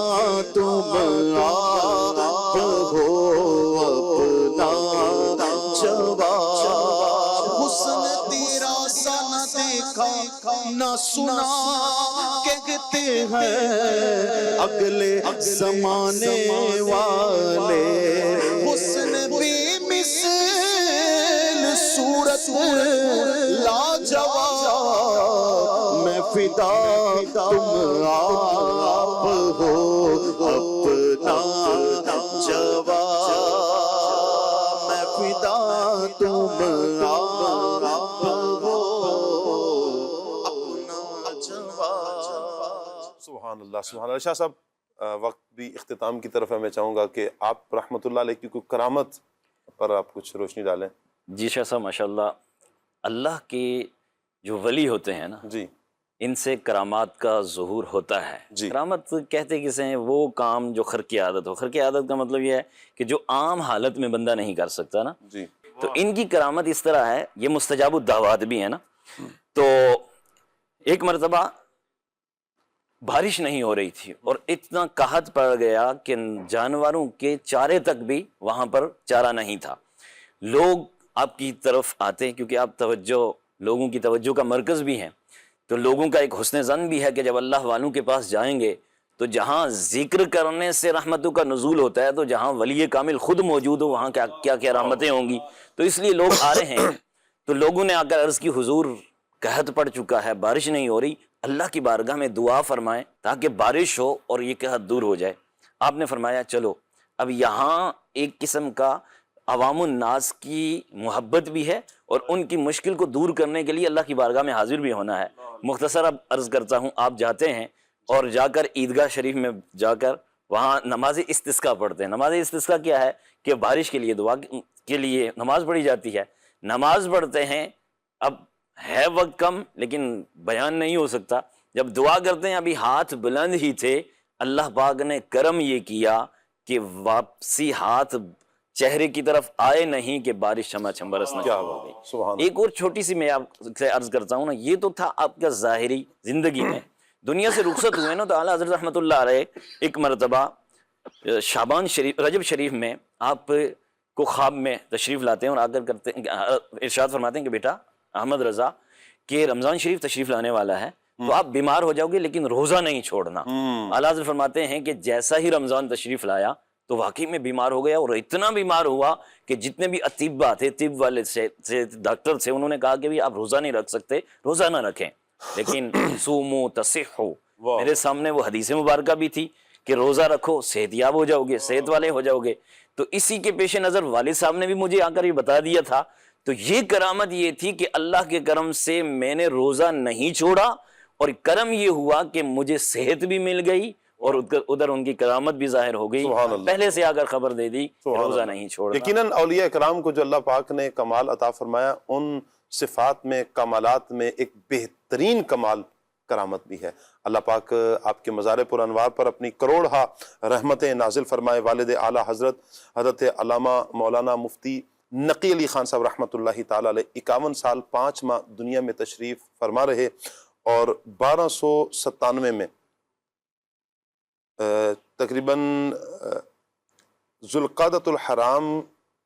تم آپ ہو اپنا جواب، حسن تیرا سا نہ دیکھا نہ سنا کہتے ہیں اگلے زمانے والے، حسن بے مثل صورت لاجواب، میں فدا تم آپ ہو اپنا جواب، میں فدا تم آپ ہو اپنا جواب. سبحان اللہ سبحان اللہ. شاہ صاحب وقت بھی اختتام کی طرف ہے، میں چاہوں گا کہ آپ رحمۃ اللہ علیہ کی کوئی کرامت پر آپ کچھ روشنی ڈالیں. جی شاہ صاحب ماشاء اللہ، اللہ کے جو ولی ہوتے ہیں نا جی ان سے کرامات کا ظہور ہوتا ہے. جی. کرامت کہتے کسے ہیں؟ وہ کام جو خرق عادت ہو. خرق عادت کا مطلب یہ ہے کہ جو عام حالت میں بندہ نہیں کر سکتا نا. جی. تو ان کی کرامت اس طرح ہے، یہ مستجاب الدعوات بھی ہے نا. تو ایک مرتبہ بارش نہیں ہو رہی تھی اور اتنا قحط پڑ گیا کہ جانوروں کے چارے تک بھی وہاں پر چارہ نہیں تھا. لوگ آپ کی طرف آتے کیونکہ آپ لوگوں کی توجہ کا مرکز بھی ہیں، تو لوگوں کا ایک حسن ظن بھی ہے کہ جب اللہ والوں کے پاس جائیں گے تو جہاں ذکر کرنے سے رحمتوں کا نزول ہوتا ہے، تو جہاں ولی کامل خود موجود ہو وہاں کیا کیا رحمتیں ہوں گی. تو اس لیے لوگ آ رہے ہیں. تو لوگوں نے آ کر عرض کی حضور قحط پڑ چکا ہے، بارش نہیں ہو رہی، اللہ کی بارگاہ میں دعا فرمائیں تاکہ بارش ہو اور یہ قحط دور ہو جائے. آپ نے فرمایا چلو اب یہاں ایک قسم کا عوام الناس کی محبت بھی ہے اور ان کی مشکل کو دور کرنے کے لیے اللہ کی بارگاہ میں حاضر بھی ہونا ہے. مختصر اب عرض کرتا ہوں، آپ جاتے ہیں اور جا کر عیدگاہ شریف میں جا کر وہاں نماز استسقاء پڑھتے ہیں. نماز استسقاء کیا ہے کہ بارش کے لیے دعا کے لیے نماز پڑھی جاتی ہے. نماز پڑھتے ہیں، اب ہے وقت کم لیکن بیان نہیں ہو سکتا. جب دعا کرتے ہیں ابھی ہاتھ بلند ہی تھے، اللہ پاک نے کرم یہ کیا کہ واپسی ہاتھ چہرے کی طرف آئے نہیں کہ بارش چھما چھم برسنا شروع ہو گئی. ایک اور چھوٹی سی میں آپ سے عرض کرتا ہوں نا، یہ تو تھا آپ کا ظاہری زندگی میں، دنیا سے رخصت ہوئے نا تو اعلیٰ حضرت رحمۃ اللہ علیہ ایک مرتبہ شعبان شریف رجب شریف میں آپ کو خواب میں تشریف لاتے ہیں اور آ کر کرتے ارشاد فرماتے ہیں کہ بیٹا احمد رضا کہ رمضان شریف تشریف لانے والا ہے تو آپ بیمار ہو جاؤ گے لیکن روزہ نہیں چھوڑنا. اعلیٰ حضرت فرماتے ہیں کہ جیسا ہی رمضان تشریف لایا تو واقعی میں بیمار ہو گیا اور اتنا بیمار ہوا کہ جتنے بھی اطباء تھے، طب والے سے ڈاکٹر تھے، انہوں نے کہا کہ آپ روزہ نہیں رکھ سکتے، روزہ نہ رکھیں، لیکن سومو تصحو، میرے سامنے وہ حدیث مبارکہ بھی تھی کہ روزہ رکھو صحت یاب ہو جاؤ گے، صحت والے ہو جاؤ گے. تو اسی کے پیش نظر والد صاحب نے بھی مجھے آ کر یہ بتا دیا تھا. تو یہ کرامت یہ تھی کہ اللہ کے کرم سے میں نے روزہ نہیں چھوڑا اور کرم یہ ہوا کہ مجھے صحت بھی مل گئی اور ادھر ان کی کرامت بھی ظاہر ہو گئی. پہلے سے آ کر خبر دے دی کہ روزہ نہیں چھوڑنا. یقیناً اولیاء کرام کو جو اللہ پاک نے کمال عطا فرمایا، ان صفات میں کمالات میں ایک بہترین کمال کرامت بھی ہے۔ اللہ پاک آپ کے مزار پر انوار پر اپنی کروڑہا رحمتیں نازل فرمائے۔ والد اعلیٰ حضرت علامہ مولانا مفتی نقی علی خان صاحب رحمۃ اللہ تعالیٰ علیہ 51 سال 5 ماہ دنیا میں تشریف فرما رہے، اور 1297 میں تقریباً ذوالقعدۃ الحرام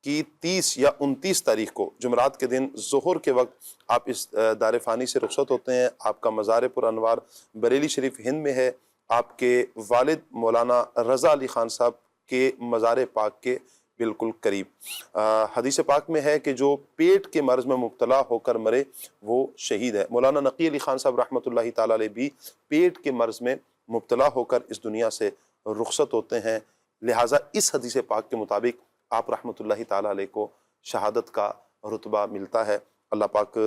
کی 30 یا 29 تاریخ کو جمعرات کے دن ظہر کے وقت آپ اس دار فانی سے رخصت ہوتے ہیں۔ آپ کا مزار پر انوار بریلی شریف ہند میں ہے، آپ کے والد مولانا رضا علی خان صاحب کے مزار پاک کے بالکل قریب۔ حدیث پاک میں ہے کہ جو پیٹ کے مرض میں مبتلا ہو کر مرے وہ شہید ہے۔ مولانا نقی علی خان صاحب رحمۃ اللہ تعالیٰ علیہ بھی پیٹ کے مرض میں مبتلا ہو کر اس دنیا سے رخصت ہوتے ہیں، لہٰذا اس حدیث پاک کے مطابق آپ رحمۃ اللہ تعالیٰ علیہ کو شہادت کا رتبہ ملتا ہے۔ اللہ پاک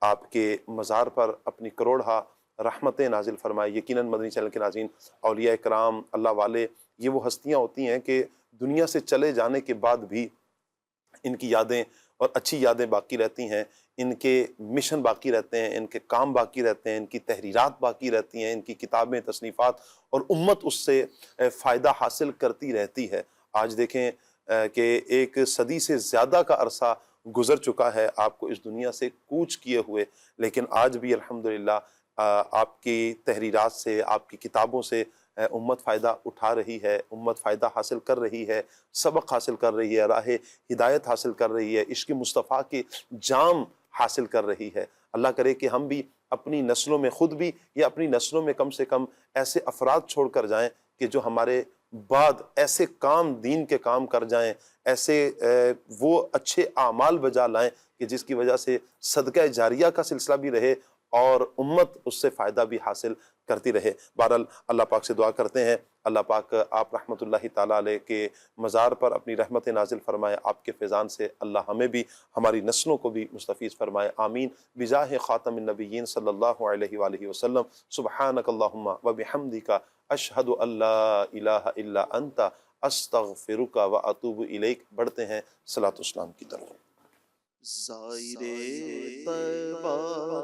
آپ کے مزار پر اپنی کروڑہا رحمتیں نازل فرمائے۔ یقیناً مدنی چینل کے ناظرین، اولیاء کرام، اللہ والے، یہ وہ ہستیاں ہوتی ہیں کہ دنیا سے چلے جانے کے بعد بھی ان کی یادیں اور اچھی یادیں باقی رہتی ہیں، ان کے مشن باقی رہتے ہیں، ان کے کام باقی رہتے ہیں، ان کی تحریرات باقی رہتی ہیں، ان کی کتابیں، تصنیفات، اور امت اس سے فائدہ حاصل کرتی رہتی ہے۔ آج دیکھیں کہ ایک صدی سے زیادہ کا عرصہ گزر چکا ہے آپ کو اس دنیا سے کوچ کیے ہوئے، لیکن آج بھی الحمدللہ آپ کی تحریرات سے، آپ کی کتابوں سے امت فائدہ اٹھا رہی ہے، امت فائدہ حاصل کر رہی ہے، سبق حاصل کر رہی ہے، راہ ہدایت حاصل کر رہی ہے، عشق مصطفیٰ کے جام حاصل کر رہی ہے۔ اللہ کرے کہ ہم بھی اپنی نسلوں میں، خود بھی یا اپنی نسلوں میں کم سے کم ایسے افراد چھوڑ کر جائیں کہ جو ہمارے بعد ایسے کام، دین کے کام کر جائیں، ایسے وہ اچھے اعمال بجا لائیں کہ جس کی وجہ سے صدقہ جاریہ کا سلسلہ بھی رہے اور امت اس سے فائدہ بھی حاصل کرتی رہے۔ بہرحال اللہ پاک سے دعا کرتے ہیں اللہ پاک آپ رحمۃ اللہ تعالیٰ علیہ کے مزار پر اپنی رحمت نازل فرمائے، آپ کے فیضان سے اللہ ہمیں بھی، ہماری نسلوں کو بھی مستفیض فرمائے، آمین، بجاہ خاتم النبیین صلی اللہ علیہ وآلہ وسلم۔ سبحانک اللہم وبحمدک، اشہد ان لا الہ الا انت، استغفرک واتوب الیک۔ بڑھتے ہیں صلاۃ والسلام کی طرف۔ زائر طیبہ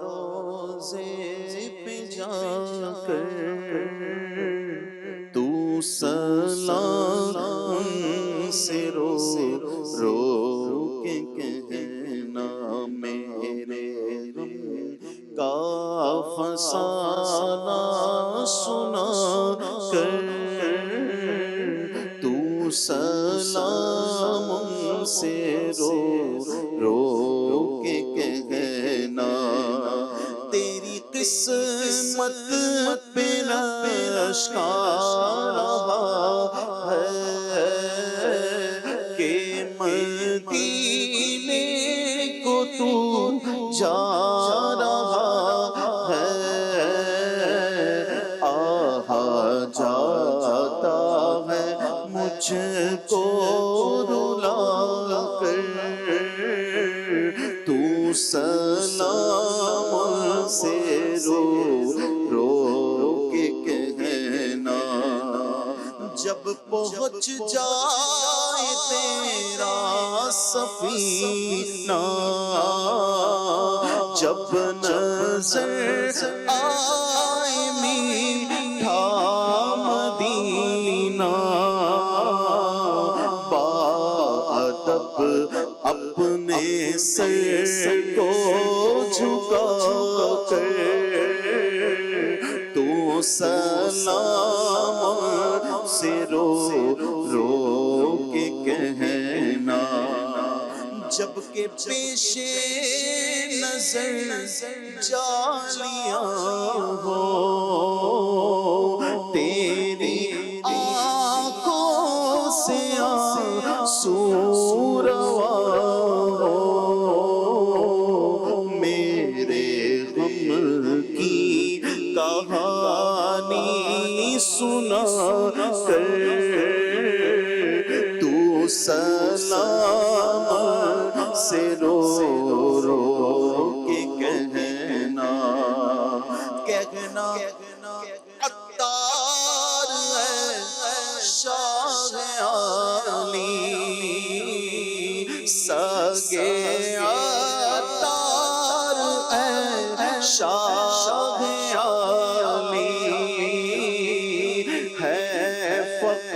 روضے پہ جا کر تو سلام ان سے رو رو کے کہنا، میرے غم کا فسانہ سنا کر تو سلام ان سے رو رو کے کہنا، تیری قسمت پہ لشکار رہا ہے کہ مدینے کو تو جا رہا ہے، آہا جاتا ہے مجھ کو رلا کر تو سلام سے رو رو کے کہنا، جب پہنچ جائے تیرا سفینہ، جب نظر آئے میٹھا مدینہ، بادب اپنے سر کو جھکا کر تو سلام سے رو رو کے کہنا، جب کہ پیش نظر جالیاں ہو تیری آنکھوں سے آنسو روا ہو، میرے غم کی کہانی سنا کر تو سلام سے رو رو کے کہنا، کہنا عطار ہے شاہ عالی،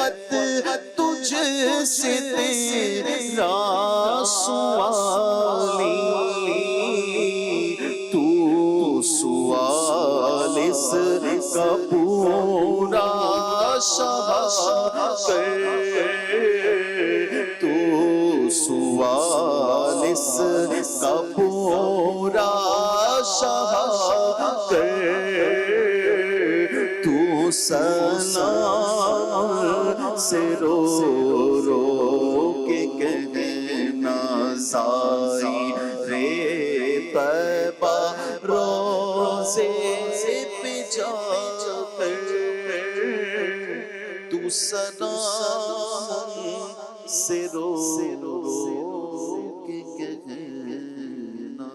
فقط تجھ سے تیرا سوالی تو سوال اس کا پورا شاہ کر تو سوال اس کا پورا شاہ کر تو سلام سے رو رو کے کہنا سائی رے طیبہ روزے پہ جا کر تو سلام سے رو رو کے کہنا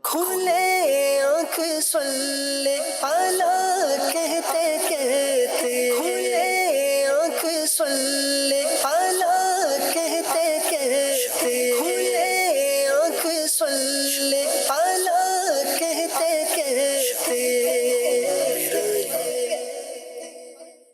کھلے آنکھ صلی علی